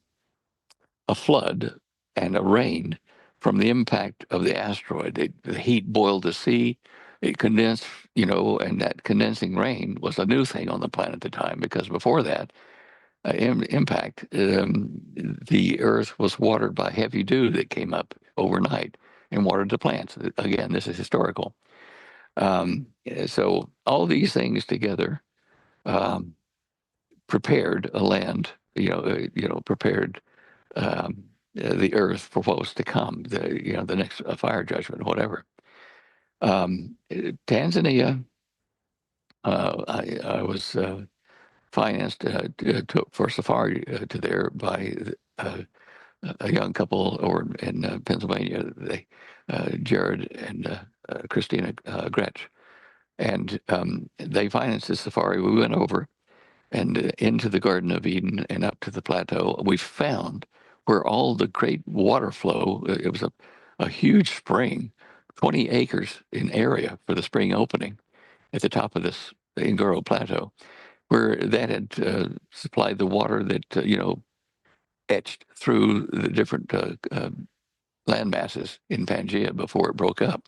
a flood and a rain from the impact of the asteroid. The heat boiled the sea, it condensed, and that condensing rain was a new thing on the planet at the time, because before that impact, the Earth was watered by heavy dew that came up overnight and watered the plants. Again, this is historical. So all these things together um, prepared a land, prepared the earth for what was to come, the next fire judgment, whatever. Tanzania, I was financed for safari to there by a young couple over in Pennsylvania. Jared and Christina Gretsch, and they financed the safari. We went over and into the Garden of Eden and up to the plateau. We found where all the great water flow. It was a huge spring, 20 acres in area for the spring opening at the top of this Ngoro Plateau, where that had supplied the water that etched through the different land masses in Pangea before it broke up,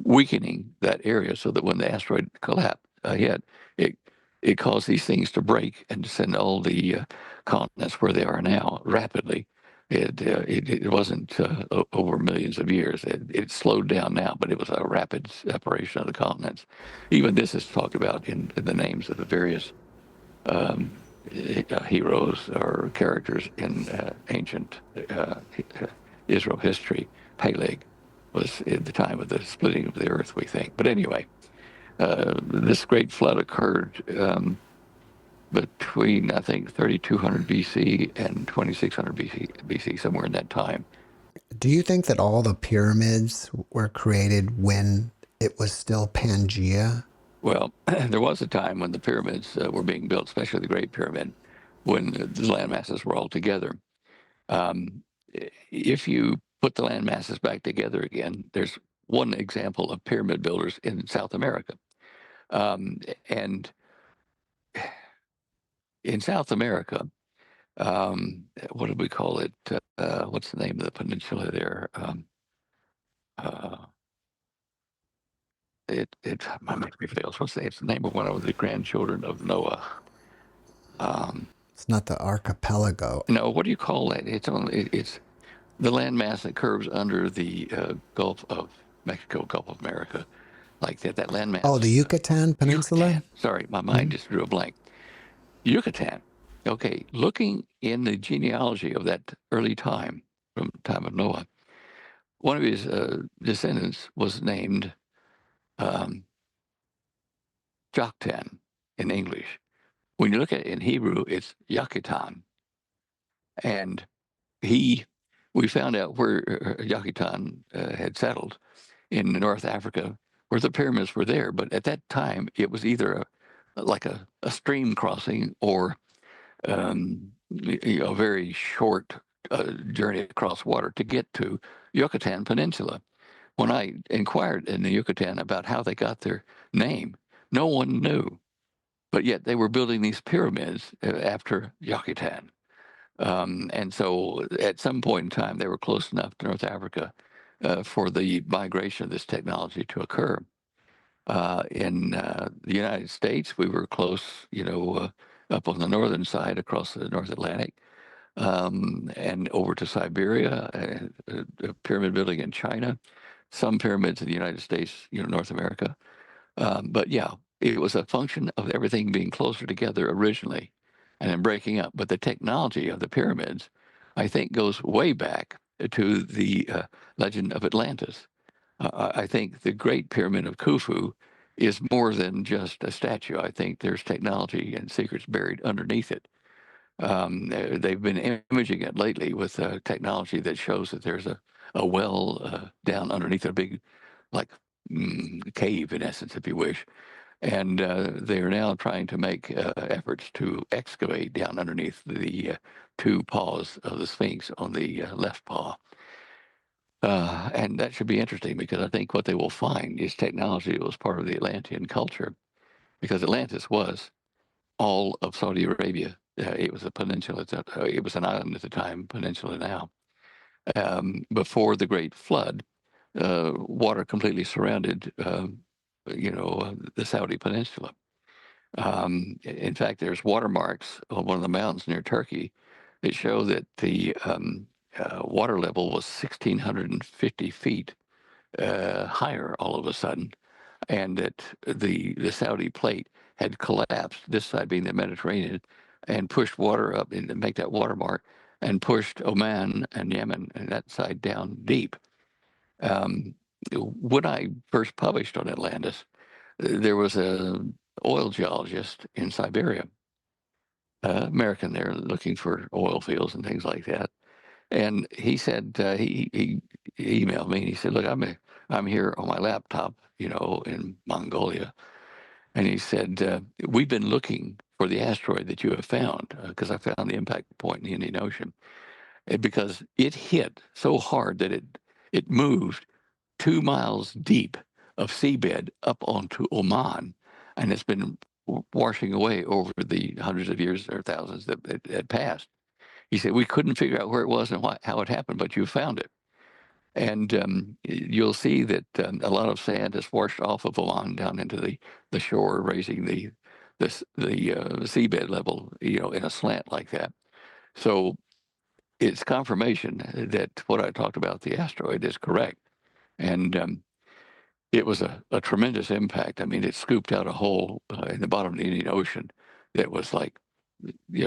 weakening that area so that when the asteroid collapsed hit, it it caused these things to break and to send all the continents where they are now rapidly. It wasn't over millions of years. It slowed down now, but it was a rapid separation of the continents. Even this is talked about in the names of the various um, heroes or characters in ancient Israel history. Peleg was at the time of the splitting of the earth, we think. But anyway, this great flood occurred between, I think, 3200 BC and 2600 BC, somewhere in that time. Do you think that all the pyramids were created when it was still Pangea? Well, there was a time when the pyramids were being built, especially the Great Pyramid, when the land masses were all together. Um, if you put the land masses back together again, there's one example of pyramid builders in South America. And in South America, what do we call it? What's the name of the peninsula there? Uh, my memory fails. It's the name of one of the grandchildren of Noah. Um, It's not the archipelago. no, what do you call that? It's the landmass that curves under the Gulf of Mexico, Gulf of America, like that. That Oh, the landmass, Yucatan Peninsula? Yucatan. Sorry, my mind Mhm. just drew a blank. Yucatan. Okay, looking in the genealogy of that early time, from the time of Noah, one of his descendants was named um, Joktan in English. When you look at it in Hebrew, it's Yakitan. And he, we found out where Yakitan had settled in North Africa, where the pyramids were there. But at that time, it was either like a stream crossing or a very short journey across water to get to Yucatan Peninsula. When I inquired in the Yucatan about how they got their name, no one knew. But yet they were building these pyramids after Yucatan. And so at some point in time, they were close enough to North Africa for the migration of this technology to occur. In the United States, we were close, up on the northern side across the North Atlantic, and over to Siberia, pyramid building in China, some pyramids in the United States, North America. But yeah, it was a function of everything being closer together originally and then breaking up. But the technology of the pyramids, I think, goes way back to the legend of Atlantis. I think the Great Pyramid of Khufu is more than just a statue. I think there's technology and secrets buried underneath it. They've been imaging it lately with technology that shows that there's a well down underneath a big, like, cave, in essence, if you wish. And they are now trying to make efforts to excavate down underneath the two paws of the Sphinx on the left paw. And that should be interesting because I think what they will find is technology that was part of the Atlantean culture, because Atlantis was all of Saudi Arabia. It was a peninsula. It was an island at the time, peninsula now. Before the Great Flood, water completely surrounded, the Saudi peninsula. In fact, there's watermarks on one of the mountains near Turkey that show that the water level was 1,650 feet higher all of a sudden, and that the Saudi plate had collapsed, this side being the Mediterranean, and pushed water up and to make that watermark, and pushed Oman and Yemen and that side down deep. Um, when I first published on Atlantis, there was a oil geologist in Siberia, American there, looking for oil fields and things like that. And he said he emailed me and he said, "Look, I'm here on my laptop, in Mongolia." And he said, "We've been looking for the asteroid that you have found because I found the impact point in the Indian Ocean, because it hit so hard that it moved 2 miles deep of seabed up onto Oman, and it's been washing away over the hundreds of years or thousands that it had passed." He said, "We couldn't figure out where it was and how it happened, but you found it." And you'll see that a lot of sand is washed off of Oman down into the shore, raising the seabed level, in a slant like that. So it's confirmation that what I talked about, the asteroid, is correct. And it was a tremendous impact. I mean, it scooped out a hole in the bottom of the Indian Ocean that was like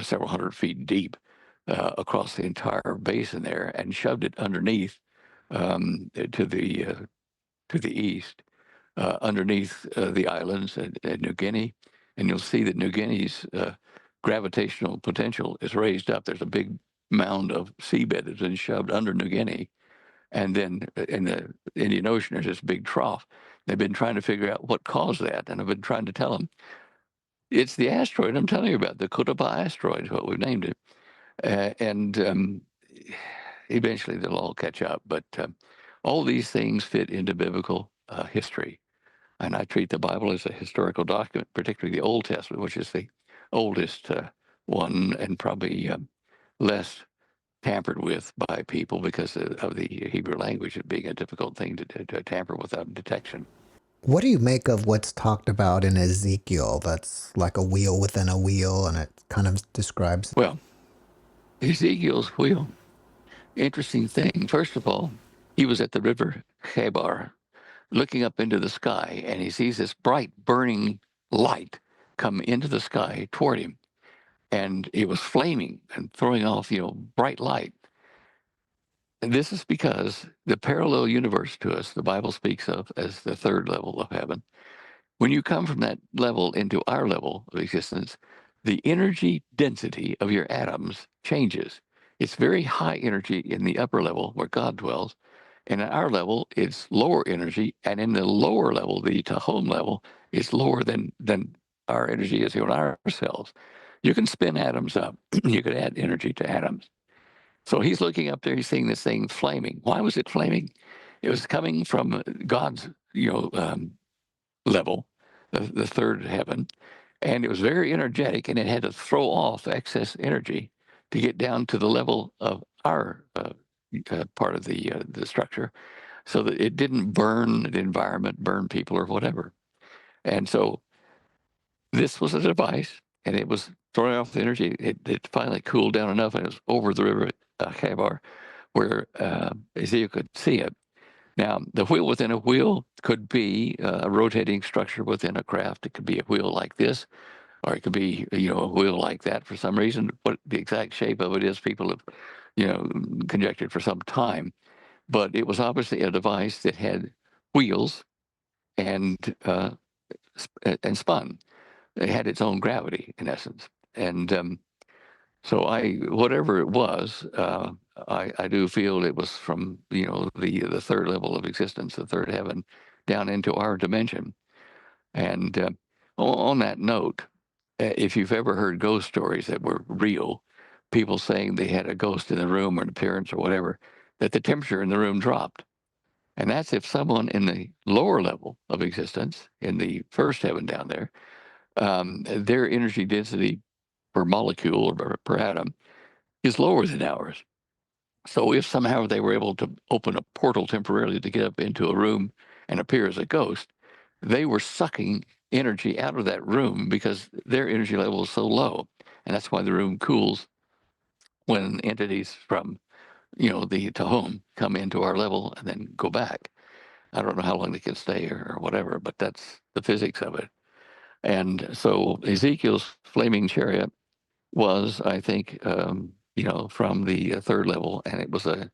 several hundred feet deep across the entire basin there, and shoved it underneath to the east, underneath the islands at New Guinea. And you'll see that New Guinea's gravitational potential is raised up. There's a big mound of seabed that's been shoved under New Guinea. And then in the Indian Ocean, there's this big trough. They've been trying to figure out what caused that. And I've been trying to tell them it's the asteroid I'm telling you about. The Kutaba asteroid is what we've named it. And eventually they'll all catch up. But all these things fit into biblical history. And I treat the Bible as a historical document, particularly the Old Testament, which is the oldest one and probably less tampered with by people because of the Hebrew language being a difficult thing to tamper without detection. What do you make of what's talked about in Ezekiel? That's like a wheel within a wheel, and it kind of describes. Well, Ezekiel's wheel, interesting thing. First of all, he was at the river Chebar looking up into the sky, and he sees this bright burning light come into the sky toward him. And it was flaming and throwing off, bright light. And this is because the parallel universe to us, the Bible speaks of as the third level of heaven. When you come from that level into our level of existence, the energy density of your atoms changes. It's very high energy in the upper level where God dwells. And at our level, it's lower energy. And in the lower level, the Tahom level, it's lower than our energy is here in our cells. You can spin atoms up. You could add energy to atoms. So he's looking up there, he's seeing this thing flaming. Why was it flaming? It was coming from God's, level, the third heaven, and it was very energetic, and it had to throw off excess energy to get down to the level of our part of the structure, so that it didn't burn the environment, burn people, or whatever. And so this was a device, and it was throwing off the energy. It finally cooled down enough, and it was over the river Chebar, where Ezekiel could see it. Now, the wheel within a wheel could be a rotating structure within a craft. It could be a wheel like this, or it could be, a wheel like that for some reason. What the exact shape of it is, people have, conjectured for some time. But it was obviously a device that had wheels and spun. It had its own gravity, in essence. And so whatever it was, I do feel it was from, the third level of existence, the third heaven, down into our dimension. And on that note, if you've ever heard ghost stories that were real, people saying they had a ghost in the room or an appearance or whatever, that the temperature in the room dropped. And that's if someone in the lower level of existence, in the first heaven down there, their energy density per molecule or per atom is lower than ours. So if somehow they were able to open a portal temporarily to get up into a room and appear as a ghost, they were sucking energy out of that room because their energy level is so low. And that's why the room cools when entities from, the Tahom come into our level and then go back. I don't know how long they can stay or whatever, but that's the physics of it. And so Ezekiel's flaming chariot was, I think, from the third level, and it was a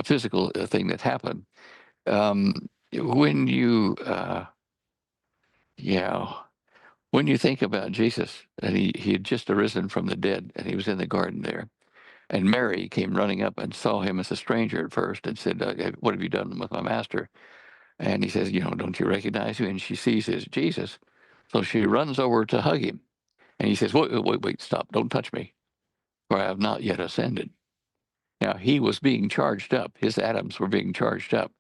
physical thing that happened. When you, yeah, when you think about Jesus, and he had just arisen from the dead, and he was in the garden there, and Mary came running up and saw him as a stranger at first, and said, "What have you done with my master?" And he says, "Don't you recognize me?" And she sees it's Jesus, so she runs over to hug him, and he says, "Wait, stop! Don't touch me, for I have not yet ascended." Now, he was being charged up. His atoms were being charged up.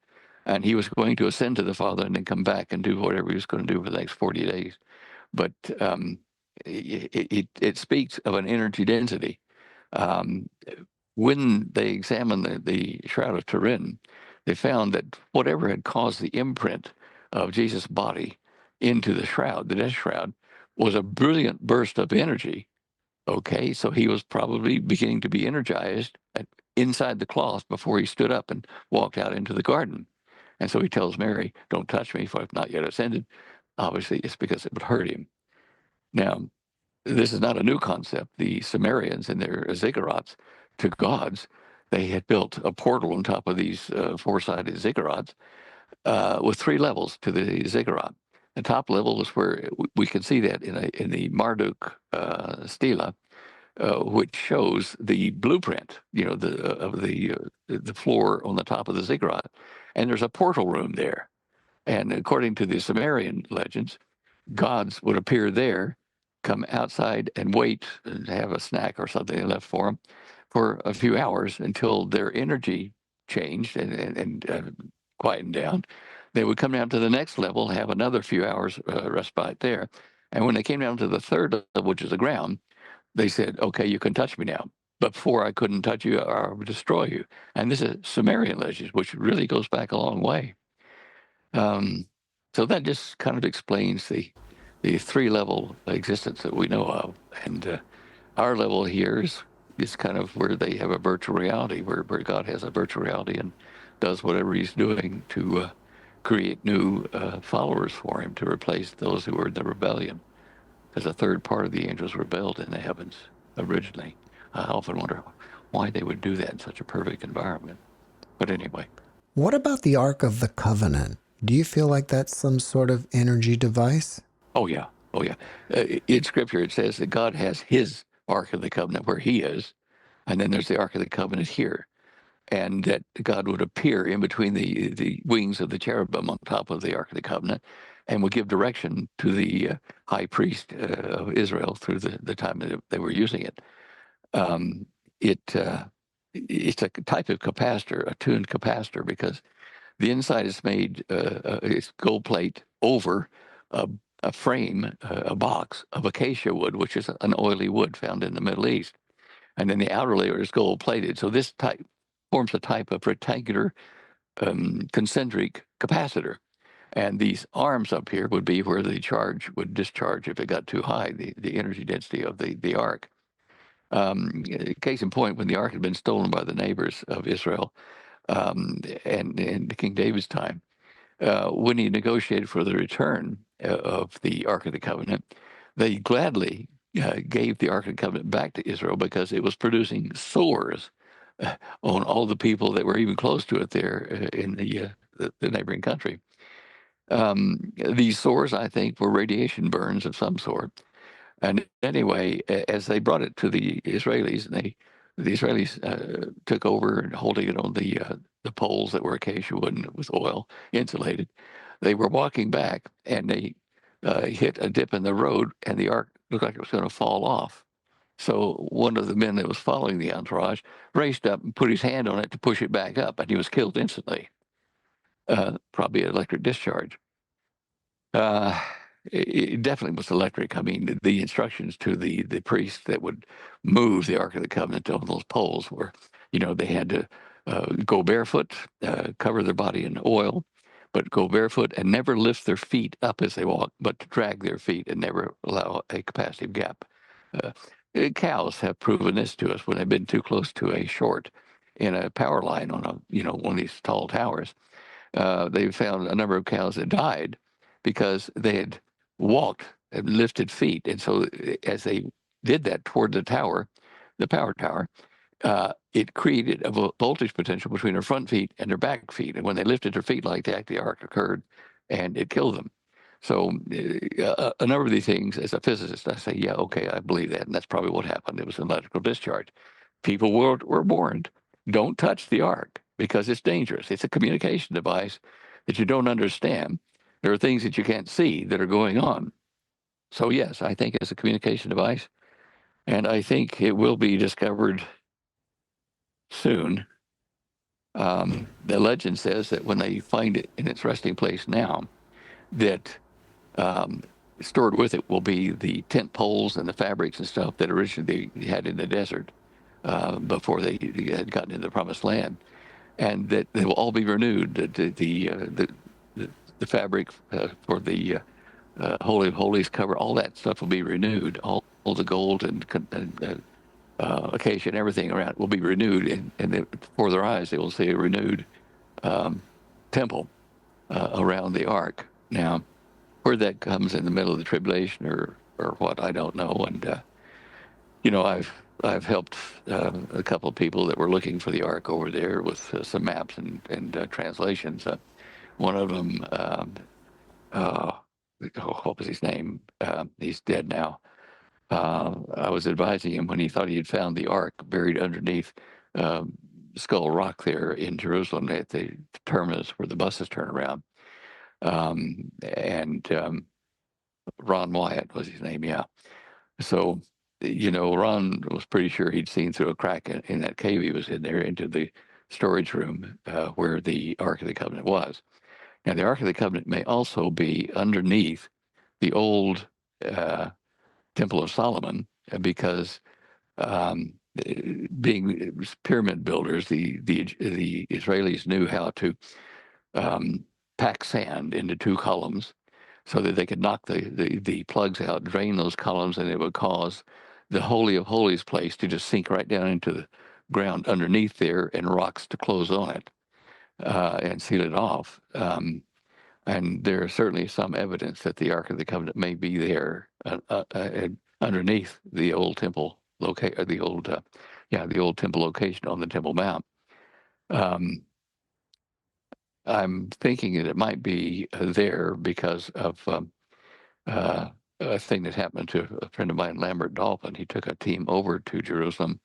And he was going to ascend to the Father and then come back and do whatever he was going to do for the next 40 days. But it speaks of an energy density. Um, when they examined the Shroud of Turin, they found that whatever had caused the imprint of Jesus' body into the shroud, the death shroud, was a brilliant burst of energy Okay, so he was probably beginning to be energized inside the cloth before he stood up and walked out into the garden. And so he tells Mary, "Don't touch me, for I've not yet ascended." Obviously, it's because it would hurt him. Now, this is not a new concept. The Sumerians and their ziggurats to gods, they had built a portal on top of these four-sided ziggurats with three levels to the ziggurat. The top level is where we can see that in the Marduk stela, which shows the blueprint, of the floor on the top of the ziggurat, and there's a portal room there. And according to the Sumerian legends, gods would appear there, come outside and wait and have a snack or something they left for them for a few hours until their energy changed and quietened down. They would come down to the next level, have another few hours respite there. And when they came down to the third level, which is the ground, they said, "Okay, you can touch me now. But before I couldn't touch you or I would destroy you." And this is Sumerian legends, which really goes back a long way. Um, so that just kind of explains the three level existence that we know of. And our level here is kind of where they have a virtual reality, where God has a virtual reality and does whatever he's doing to create new followers for him to replace those who were in the rebellion. Because a third part of the angels rebelled in the heavens originally. I often wonder why they would do that in such a perfect environment. But anyway. What about the Ark of the Covenant? Do you feel like that's some sort of energy device? Oh yeah, oh yeah. In Scripture, it says that God has His Ark of the Covenant where He is, and then there's the Ark of the Covenant here, and that God would appear in between the wings of the cherubim on top of the Ark of the Covenant, and would give direction to the high priest of Israel through the time that they were using it. Um, it it's a type of capacitor, a tuned capacitor, because the inside is made, it's gold plate over a, a frame, a box of acacia wood, which is an oily wood found in the Middle East. And then the outer layer is gold plated. So this type forms a type of rectangular concentric capacitor. And these arms up here would be where the charge would discharge if it got too high, the energy density of the ark. Case in point, when the ark had been stolen by the neighbors of Israel, and in King David's time, when he negotiated for the return of the Ark of the Covenant, they gladly gave the Ark of the Covenant back to Israel because it was producing sores on all the people that were even close to it there in the neighboring country. These sores, I think, were radiation burns of some sort. And anyway, as they brought it to the Israelis, the Israelis took over and holding it on the poles that were acacia wood and with oil insulated. They were walking back and they hit a dip in the road, and the ark looked like it was going to fall off. So one of the men that was following the entourage raced up and put his hand on it to push it back up, and he was killed instantly. Probably an electric discharge. Uh, it definitely was electric. I mean, the instructions to the priest that would move the Ark of the Covenant on those poles were, they had to go barefoot, cover their body in oil, but go barefoot and never lift their feet up as they walk, but to drag their feet and never allow a capacitive gap. Uh, Cows have proven this to us when they've been too close to a short in a power line on one of these tall towers. They found a number of cows that died because they had walked and lifted feet. And so as they did that toward the power tower, it created a voltage potential between their front feet and their back feet. And when they lifted their feet like that, the arc occurred and it killed them. So a number of these things, as a physicist, I say, yeah, okay, I believe that. And that's probably what happened. It was an electrical discharge. People were warned, don't touch the arc because it's dangerous. It's a communication device that you don't understand. There are things that you can't see that are going on. So yes, I think it's a communication device, and I think it will be discovered soon. The legend says that when they find it in its resting place now, that um, stored with it will be the tent poles and the fabrics and stuff that originally they had in the desert before they had gotten into the promised land, and that they will all be renewed. The fabric for the Holy of Holies cover, all that stuff will be renewed. All the gold and acacia and everything around will be renewed, and before their eyes they will see a renewed um, temple around the ark. Now, where that comes in the middle of the tribulation or what, I don't know. And I've helped a couple of people that were looking for the ark over there with some maps and translations. One of them, uh, what was his name? He's dead now. I was advising him when he thought he had found the ark buried underneath um, Skull Rock there in Jerusalem at the terminus where the buses turn around. And Ron Wyatt was his name, yeah. So, Ron was pretty sure he'd seen through a crack in that cave he was in there into the storage room where the Ark of the Covenant was. Now, the Ark of the Covenant may also be underneath the old uh, Temple of Solomon because um, being pyramid builders, the Israelis knew how to um, pack sand into two columns so that they could knock the plugs out, drain those columns, and it would cause the Holy of Holies place to just sink right down into the ground underneath there and rocks to close on it and seal it off. And there is certainly some evidence that the Ark of the Covenant may be there underneath the old temple location, the old temple location on the Temple Mount. Um, I'm thinking that it might be there because of uh, a thing that happened to a friend of mine, Lambert Dolphin. He took a team over to Jerusalem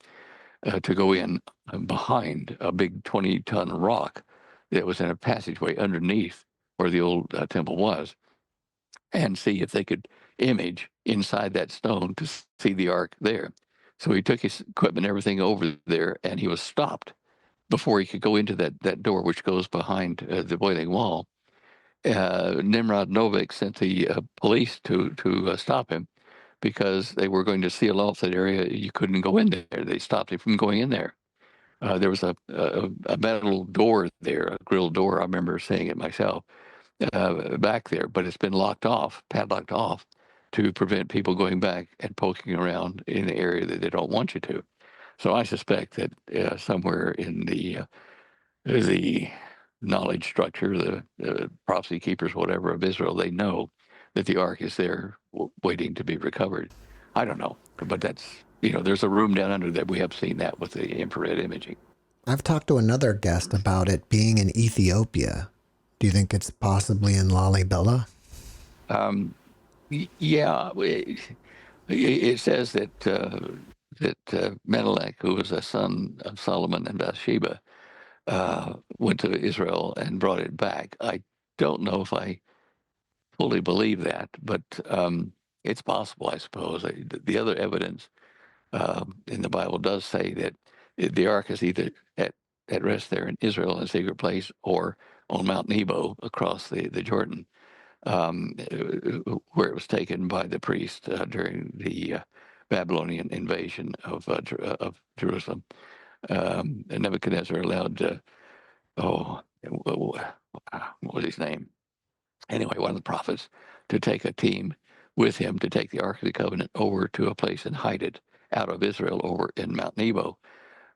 to go in behind a big 20-ton rock that was in a passageway underneath where the old temple was, and see if they could image inside that stone to see the ark there. So he took his equipment, everything over there, and he was stopped before he could go into that door, which goes behind the Boiling Wall. Nimrod Novik sent the police to stop him because they were going to seal off that area. You couldn't go in there. They stopped him from going in there. There was a metal door there, a grilled door. I remember seeing it myself back there, but it's been locked off, padlocked off, to prevent people going back and poking around in the area that they don't want you to. So I suspect that somewhere in the knowledge structure, the prophecy keepers, whatever of Israel, they know that the ark is there waiting to be recovered. I don't know, but there's a room down under that. We have seen that with the infrared imaging. I've talked to another guest about it being in Ethiopia. Do you think it's possibly in Lalibela? Um, yeah, it says that Menelik, who was a son of Solomon and Bathsheba, went to Israel and brought it back. I don't know if I fully believe that, but it's possible, I suppose. The other evidence in the Bible does say that the ark is either at rest there in Israel in a secret place or on Mount Nebo across the Jordan, where it was taken by the priest during the Babylonian invasion of Jerusalem. And Nebuchadnezzar allowed, what was his name? Anyway, one of the prophets to take a team with him to take the Ark of the Covenant over to a place and hide it out of Israel over in Mount Nebo.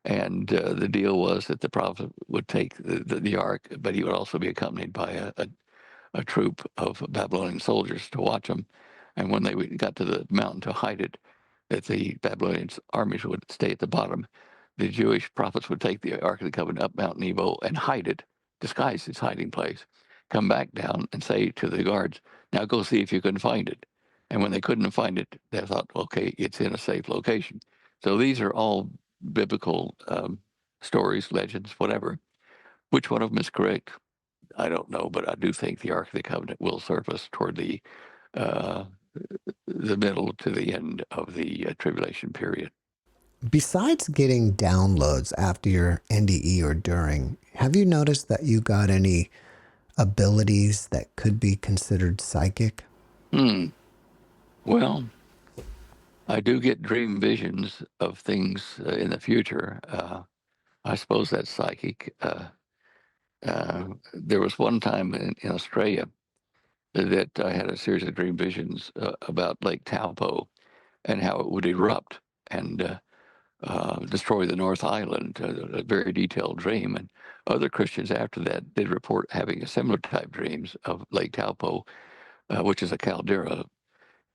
And the deal was that the prophet would take the ark, but he would also be accompanied by a troop of Babylonian soldiers to watch them. And when they got to the mountain to hide it, that the Babylonian armies would stay at the bottom. The Jewish prophets would take the Ark of the Covenant up Mount Nebo and hide it, disguise its hiding place, come back down and say to the guards, now go see if you can find it. And when they couldn't find it, they thought, okay, it's in a safe location. So these are all biblical stories, legends, whatever. Which one of them is correct? I don't know, but I do think the Ark of the Covenant will surface toward uh, the middle to the end of the tribulation period. Besides getting downloads after your NDE or during, have you noticed that you got any abilities that could be considered psychic? Hmm. Well, I do get dream visions of things in the future. I suppose that's psychic. There was one time in Australia that I had a series of dream visions about Lake Taupo, and how it would erupt and destroy the North Island. A very detailed dream. And other Christians after that did report having a similar type dreams of Lake Taupo, which is a caldera,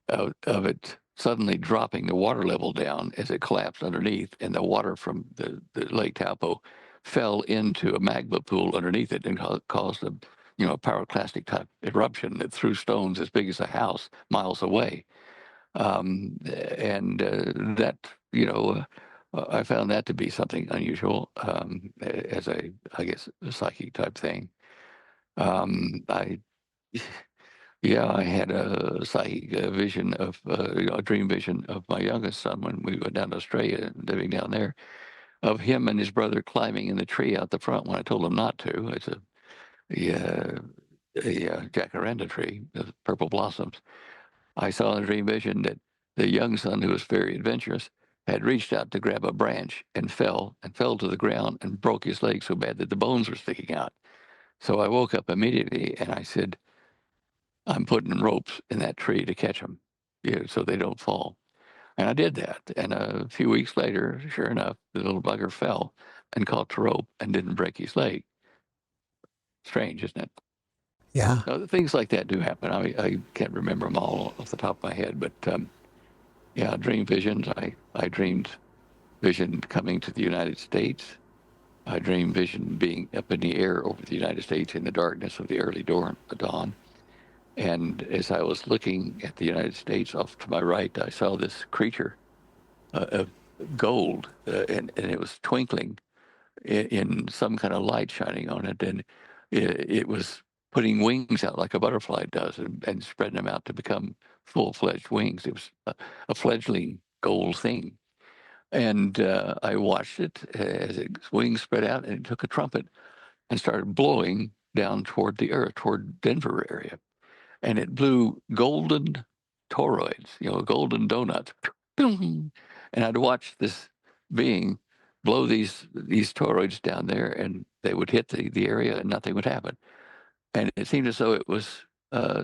of it suddenly dropping the water level down as it collapsed underneath, and the water from the Lake Taupo fell into a magma pool underneath it and caused a pyroclastic type eruption that threw stones as big as a house miles away. And that, I found that to be something unusual, as I guess, a psychic type thing. I Yeah, I had a psychic vision of, a dream vision of my youngest son when we went down to Australia, living down there, of him and his brother climbing in the tree out the front when I told them not to. It's yeah, a jacaranda tree with purple blossoms. I saw in a dream vision that the young son, who was very adventurous, had reached out to grab a branch and fell to the ground and broke his leg so bad that the bones were sticking out. So I woke up immediately and I said, I'm putting ropes in that tree to catch them, so they don't fall. And I did that. And a few weeks later, sure enough, the little bugger fell and caught the rope and didn't break his leg. Strange, isn't it? Yeah. Now, things like that do happen. I can't remember them all off the top of my head, but yeah, dream visions. I dreamed vision coming to the United States. I dreamed vision being up in the air over the United States in the darkness of the early dawn. And as I was looking at the United States off to my right, I saw this creature of gold, and it was twinkling in some kind of light shining on it, and it was putting wings out like a butterfly does, and spreading them out to become full-fledged wings. It was a fledgling gold thing, and I watched it as its wings spread out, and it took a trumpet and started blowing down toward the earth, toward Denver area, and it blew golden toroids, golden donuts. And I'd watch this being blow these toroids down there, and they would hit the area, and nothing would happen. And it seemed as though it was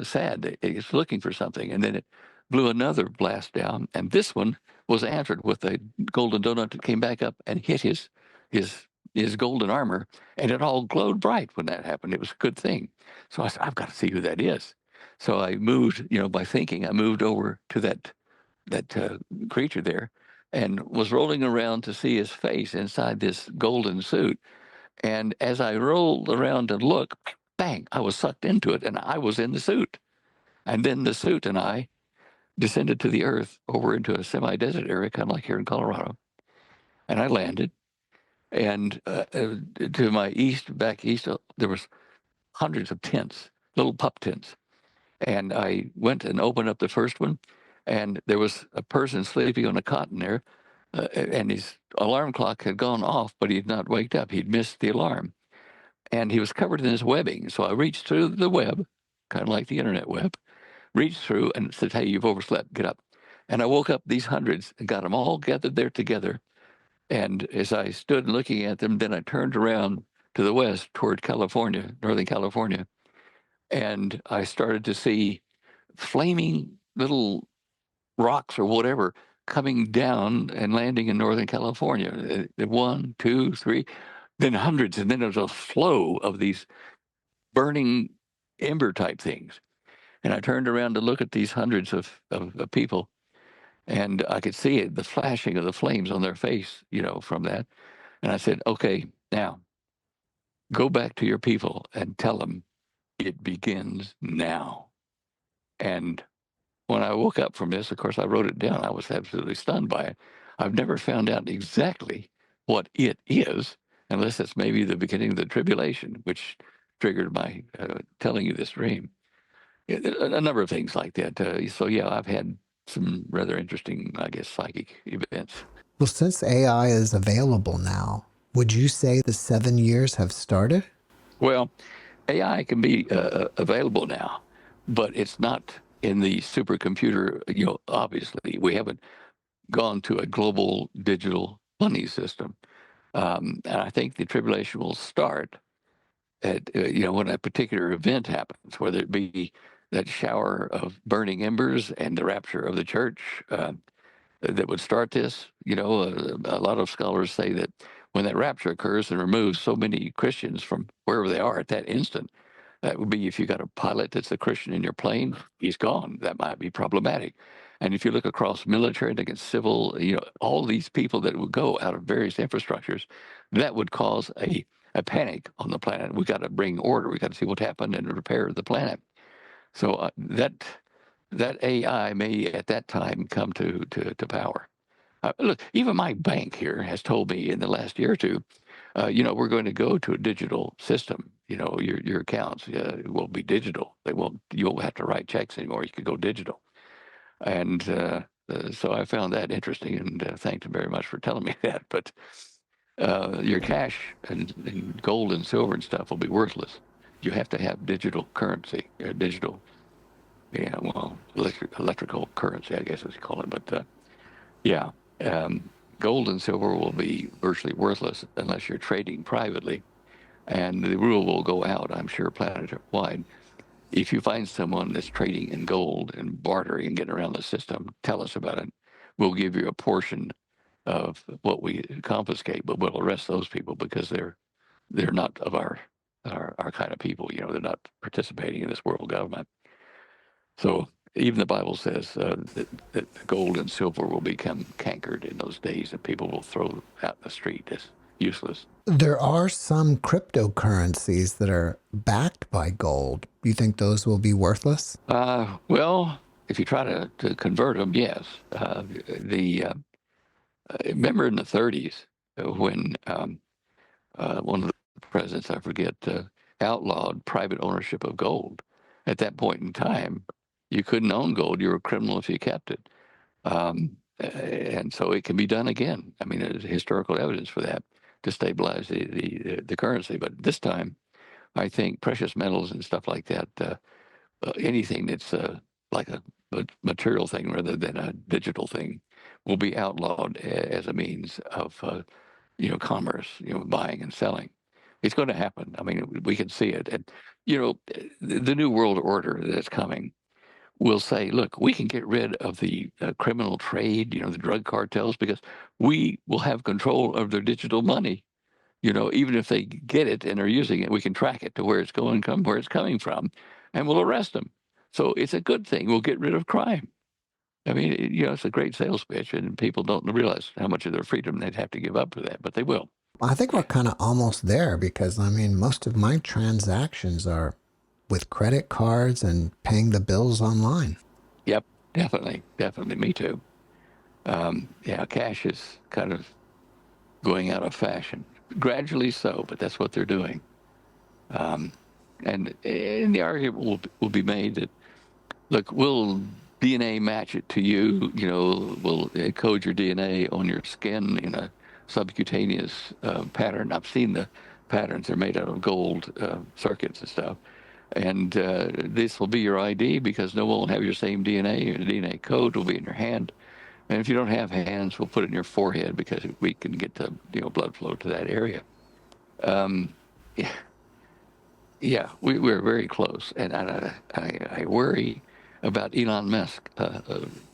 sad. It was looking for something, and then it blew another blast down, and this one was answered with a golden donut that came back up and hit his his golden armor, and it all glowed bright when that happened. It was a good thing. So I said, I've got to see who that is. So I moved, by thinking, I moved over to that creature there, and was rolling around to see his face inside this golden suit. And as I rolled around to look, bang, I was sucked into it, and I was in the suit. And then the suit and I descended to the earth over into a semi-desert area, kind of like here in Colorado. And I landed, and to my east, back east, there was hundreds of tents, little pup tents. And I went and opened up the first one, and there was a person sleeping on a cot in there, and his alarm clock had gone off, but he had not waked up. He'd missed the alarm, and he was covered in his webbing. So I reached through the web, kind of like the internet web, reached through and said, "Hey, you've overslept. Get up." And I woke up these hundreds and got them all gathered there together. And as I stood looking at them, then I turned around to the west toward California, Northern California, and I started to see flaming little rocks or whatever coming down and landing in Northern California. One, two, three, then hundreds, and then there's a flow of these burning ember type things. And I turned around to look at these hundreds of people, and I could see it, the flashing of the flames on their face, from that. And I said, okay, now go back to your people and tell them it begins now. And when I woke up from this, of course, I wrote it down. I was absolutely stunned by it. I've never found out exactly what it is, unless it's maybe the beginning of the tribulation, which triggered my telling you this dream. A number of things like that. So, yeah, I've had some rather interesting, I guess, psychic events. Well, since AI is available now, would you say the 7 years have started? Well, AI can be available now, but it's not in the supercomputer. Obviously, we haven't gone to a global digital money system. And I think the tribulation will start at, when a particular event happens, whether it be that shower of burning embers and the rapture of the church, that would start this. A lot of scholars say that when that rapture occurs and removes so many Christians from wherever they are at that instant, that would be if you got a pilot that's a Christian in your plane, he's gone. That might be problematic. And if you look across military and against civil, all these people that would go out of various infrastructures, that would cause a panic on the planet. We got to bring order. We got to see what happened and repair the planet. So that AI may at that time come to power. Look, even my bank here has told me in the last year or two, we're going to go to a digital system. Your accounts will be digital. You won't have to write checks anymore. You could go digital. And so I found that interesting, and thanked him very much for telling me that. But your cash and gold and silver and stuff will be worthless. You have to have digital currency, digital, electrical currency, I guess as you call it. But yeah, um, gold and silver will be virtually worthless unless you're trading privately. And the rule will go out, I'm sure, planet-wide. If you find someone that's trading in gold and bartering and getting around the system, tell us about it. We'll give you a portion of what we confiscate, but we'll arrest those people because they're not of our kind of people. They're not participating in this world government. So even the Bible says that gold and silver will become cankered in those days, and people will throw out in the street as useless. There are some cryptocurrencies that are backed by gold. You think those will be worthless? Well, if you try to convert them, yes. Remember in the 30s when one of the presidents, I forget, outlawed private ownership of gold. At that point in time, you couldn't own gold. You were a criminal if you kept it. And so it can be done again. I mean, there's historical evidence for that to stabilize the currency. But this time, I think precious metals and stuff like that, anything that's like a material thing rather than a digital thing, will be outlawed as a means of commerce, buying and selling. It's going to happen. I mean, we can see it. And the new world order that's coming will say, look, we can get rid of the criminal trade, the drug cartels, because we will have control of their digital money. Even if they get it and are using it, we can track it to where it's going, where it's coming from, and we'll arrest them. So it's a good thing. We'll get rid of crime. I mean, it's a great sales pitch, and people don't realize how much of their freedom they'd have to give up for that, but they will. I think we're kind of almost there because, I mean, most of my transactions are with credit cards and paying the bills online. Yep, definitely. Me too. Yeah, cash is kind of going out of fashion, gradually so, but that's what they're doing. Um, and the argument will be made that, look, we'll DNA match it to you. We'll encode your DNA on your skin in a subcutaneous pattern. I've seen the patterns. They're made out of gold circuits and stuff. And this will be your ID because no one will have your same DNA. Your DNA code will be in your hand. And if you don't have hands, we'll put it in your forehead because we can get the blood flow to that area. Um, yeah, yeah, we're very close, and I worry about Elon Musk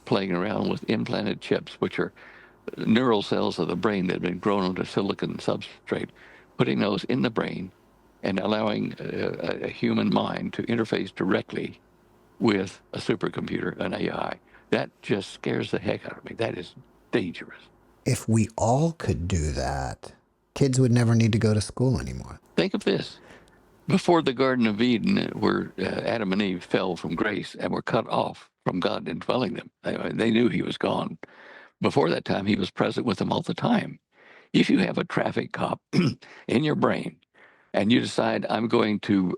playing around with implanted chips, which are neural cells of the brain that have been grown onto silicon substrate, putting those in the brain and allowing a human mind to interface directly with a supercomputer, an AI. That just scares the heck out of me. That is dangerous. If we all could do that, kids would never need to go to school anymore. Think of this. Before the Garden of Eden, where Adam and Eve fell from grace and were cut off from God indwelling them, they knew he was gone. Before that time, he was present with them all the time. If you have a traffic cop in your brain and you decide, I'm going to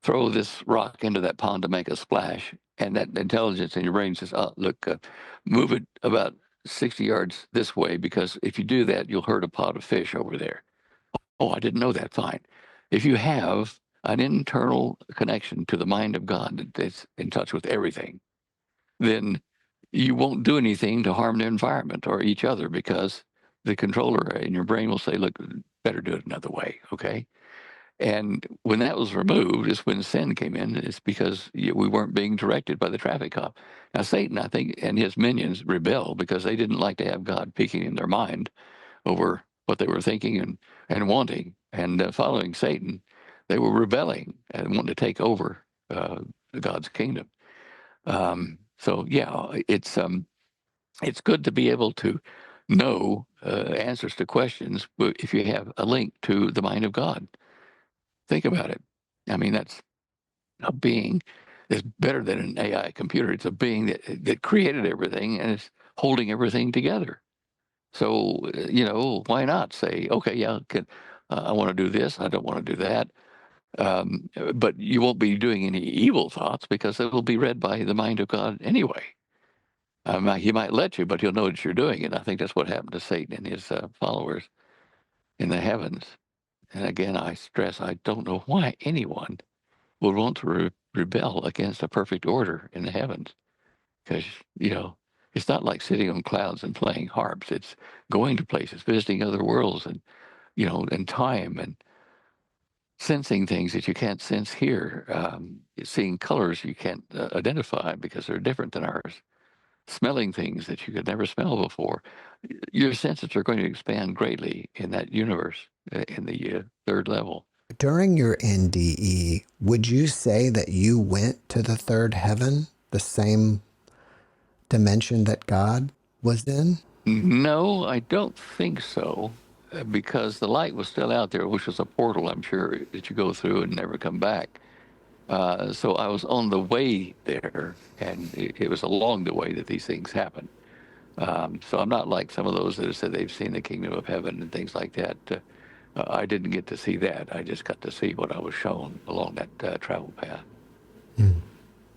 throw this rock into that pond to make a splash, and that intelligence in your brain says, oh, look, move it about 60 yards this way, because if you do that, you'll hurt a pot of fish over there. Oh, I didn't know that. Fine. If you have an internal connection to the mind of God that's in touch with everything, then you won't do anything to harm the environment or each other because the controller in your brain will say, look, better do it another way. Okay. And when that was removed is when sin came in. It's because we weren't being directed by the traffic cop. Now, Satan, I think, and his minions rebel because they didn't like to have God peeking in their mind over what they were thinking and wanting. And following Satan, they were rebelling and wanting to take over God's kingdom. So, yeah, it's good to be able to know answers to questions if you have a link to the mind of God. Think about it. I mean, that's a being that's better than an AI computer. It's a being that created everything and is holding everything together. So, why not say, okay, yeah, I want to do this. I don't want to do that. But you won't be doing any evil thoughts because it will be read by the mind of God anyway. He might let you, but he'll know that you're doing it. I think that's what happened to Satan and his followers in the heavens. And again, I stress, I don't know why anyone would want to rebel against a perfect order in the heavens. Because, it's not like sitting on clouds and playing harps. It's going to places, visiting other worlds and, and time and sensing things that you can't sense here, seeing colors you can't identify because they're different than ours, smelling things that you could never smell before. Your senses are going to expand greatly in that universe, in the third level. During your NDE, would you say that you went to the third heaven, the same dimension that God was in? No, I don't think so, because the light was still out there, which was a portal, I'm sure, that you go through and never come back. So I was on the way there, and it was along the way that these things happen. So I'm not like some of those that have said they've seen the kingdom of heaven and things like that. I didn't get to see that. I just got to see what I was shown along that travel path.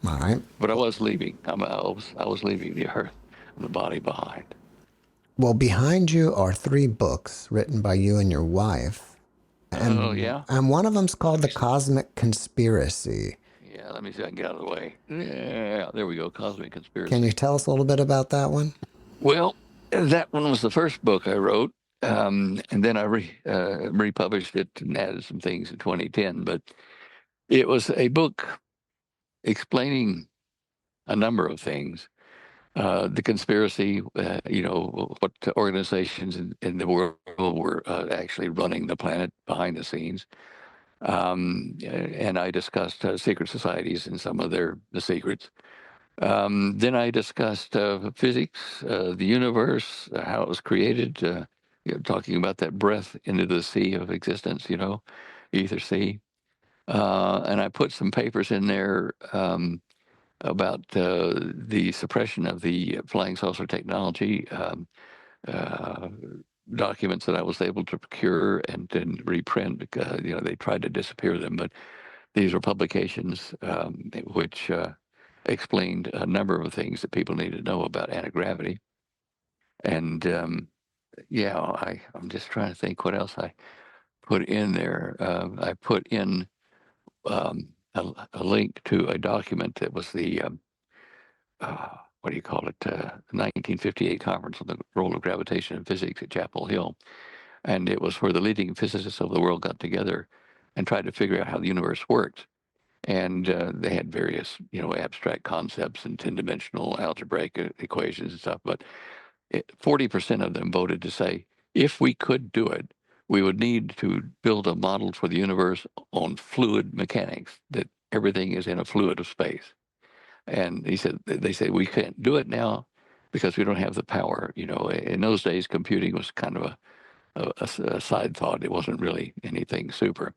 All right. But I was leaving. I was leaving the earth, the body behind. Well, behind you are 3 books written by you and your wife, Oh and yeah. and one of them's Let called The me see. Cosmic Conspiracy. Yeah, let me see if I can get out of the way. Yeah, there we go. Cosmic Can you Conspiracy. tell us a little bit about that one? Well, that one was the first book I wrote, and then I republished it and added some things in 2010. But it was a book explaining a number of things. The conspiracy, what organizations in the world were actually running the planet behind the scenes. And I discussed secret societies and some of the secrets. Then I discussed physics, the universe, how it was created, talking about that breath into the sea of existence, ether sea. And I put some papers in there about the suppression of the flying saucer technology, uh, documents that I was able to procure and then reprint because, they tried to disappear them. But these were publications which explained a number of things that people need to know about anti-gravity. And yeah, I'm just trying to think what else I put in there. I put in a link to a document that was the, what do you call it, 1958 conference on the role of gravitation in physics at Chapel Hill. And it was where the leading physicists of the world got together and tried to figure out how the universe worked. And they had various, abstract concepts and 10-dimensional algebraic equations and stuff. But 40% of them voted to say, if we could do it, we would need to build a model for the universe on fluid mechanics, that everything is in a fluid of space. And they said, we can't do it now because we don't have the power. In those days, computing was kind of a side thought. It wasn't really anything super.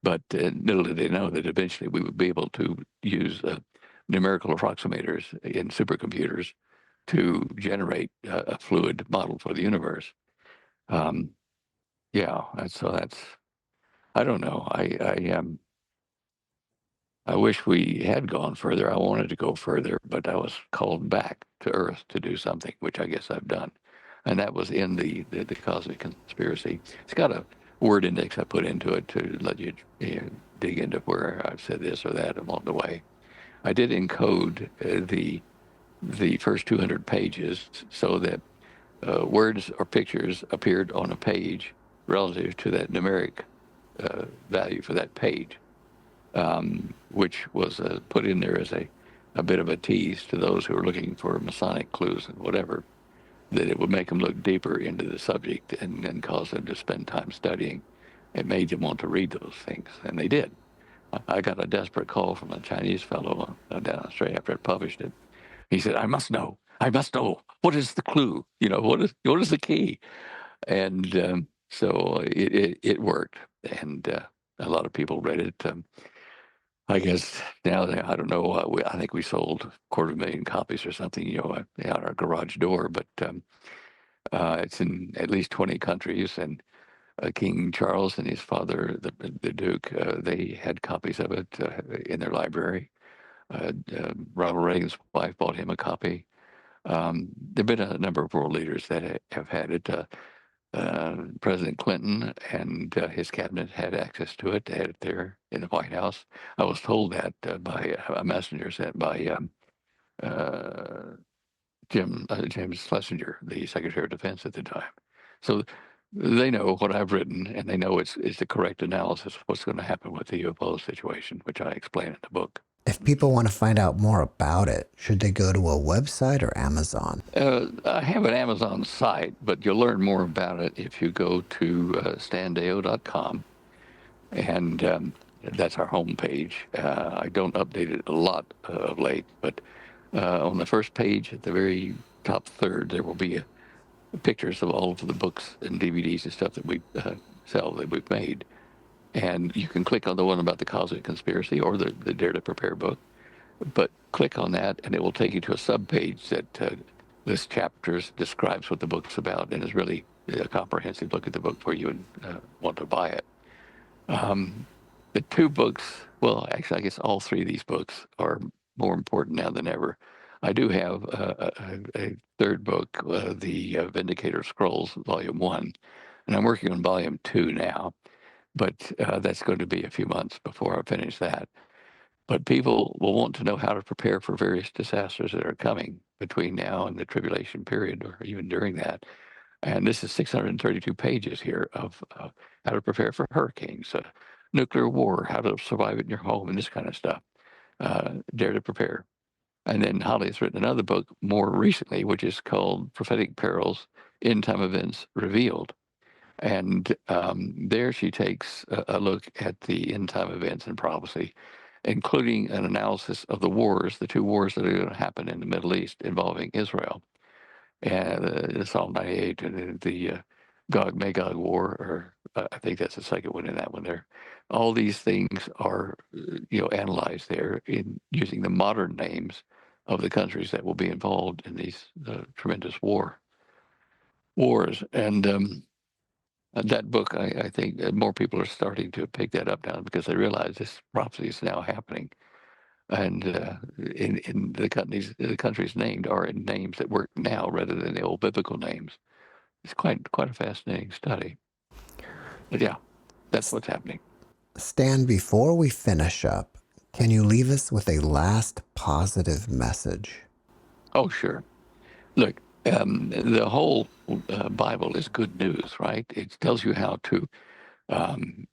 But little did they know that eventually we would be able to use numerical approximators in supercomputers to generate a fluid model for the universe. Um, yeah, that's. I don't know. I wish we had gone further. I wanted to go further, but I was called back to Earth to do something, which I guess I've done, and that was in the Cosmic Conspiracy. It's got a word index I put into it to let you, dig into where I've said this or that along the way. I did encode the first 200 pages so that words or pictures appeared on a page relative to that numeric value for that page, which was put in there as a bit of a tease to those who are looking for Masonic clues and whatever, that it would make them look deeper into the subject and cause them to spend time studying. It made them want to read those things, and they did. I got a desperate call from a Chinese fellow down in Australia after I published it. He said, "I must know. I must know. What is the clue? What is the key?" And so it worked, and a lot of people read it. I guess now I don't know. I think we sold 250,000 copies or something, out our garage door. But it's in at least 20 countries, and King Charles and his father, the Duke, they had copies of it in their library. Ronald Reagan's wife bought him a copy. There've been a number of world leaders that have had it. President Clinton and his cabinet had access to it. They had it there in the White House. I was told that by a messenger sent by uh, James Schlesinger, the Secretary of Defense at the time. So they know what I've written, and they know it's the correct analysis of what's going to happen with the UFO situation, which I explain in the book. If people want to find out more about it, should they go to a website or Amazon? I have an Amazon site, but you'll learn more about it if you go to standeo.com, and that's our homepage. I don't update it a lot of late, but on the first page, at the very top third, there will be pictures of all of the books and DVDs and stuff that we sell that we've made. And you can click on the one about the cosmic conspiracy or the Dare to Prepare book, but click on that and it will take you to a subpage that lists chapters, describes what the book's about, and is really a comprehensive look at the book before you would want to buy it. The two books, well, actually, I guess all three of these books are more important now than ever. I do have a third book, the Vindicator Scrolls, Volume 1, and I'm working on Volume 2 now, but that's going to be a few months before I finish that. But people will want to know how to prepare for various disasters that are coming between now and the tribulation period, or even during that. And this is 632 pages here of how to prepare for hurricanes, nuclear war, how to survive it in your home, and this kind of stuff. Dare to Prepare. And then Holly's written another book more recently, which is called Prophetic Perils, End Time Events Revealed. And there she takes a look at the end time events and prophecy, including an analysis of the wars, the two wars that are going to happen in the Middle East involving Israel, and the Psalm 98 and the Gog Magog War, or I think that's the second one in that one there. All these things are, analyzed there in using the modern names of the countries that will be involved in these tremendous wars. And that book, I think more people are starting to pick that up now because they realize this prophecy is now happening. And in the countries named are in names that work now rather than the old biblical names. It's quite a fascinating study. But yeah, that's what's happening. Stan, before we finish up, can you leave us with a last positive message? Oh, sure. Look, the whole Bible is good news, right? It tells you how um,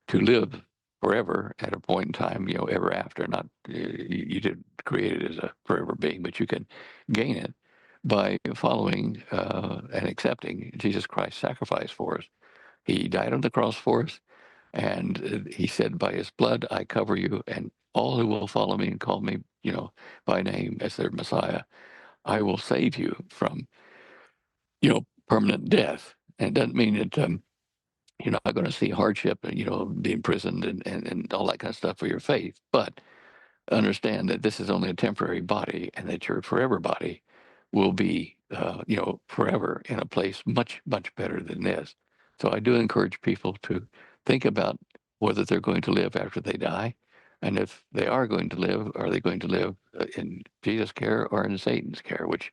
to live forever at a point in time, ever after. Not you didn't create it as a forever being, but you can gain it by following and accepting Jesus Christ's sacrifice for us. He died on the cross for us, and he said, "By his blood I cover you, and all who will follow me and call me, by name as their Messiah, I will save you from, permanent death." And it doesn't mean that you're not going to see hardship and, be imprisoned and all that kind of stuff for your faith. But understand that this is only a temporary body and that your forever body will be, forever in a place much, much better than this. So I do encourage people to think about whether they're going to live after they die. And if they are going to live, are they going to live in Jesus' care or in Satan's care, which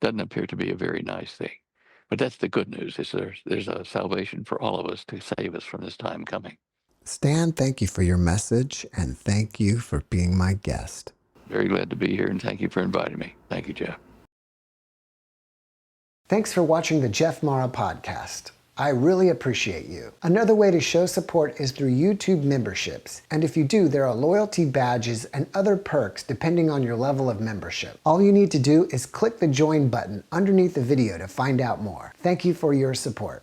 doesn't appear to be a very nice thing. But that's the good news, is there's a salvation for all of us to save us from this time coming. Stan, thank you for your message, and thank you for being my guest. Very glad to be here, and thank you for inviting me. Thank you, Jeff. Thanks for watching the JeffMara podcast. I really appreciate you. Another way to show support is through YouTube memberships. And if you do, there are loyalty badges and other perks depending on your level of membership. All you need to do is click the join button underneath the video to find out more. Thank you for your support.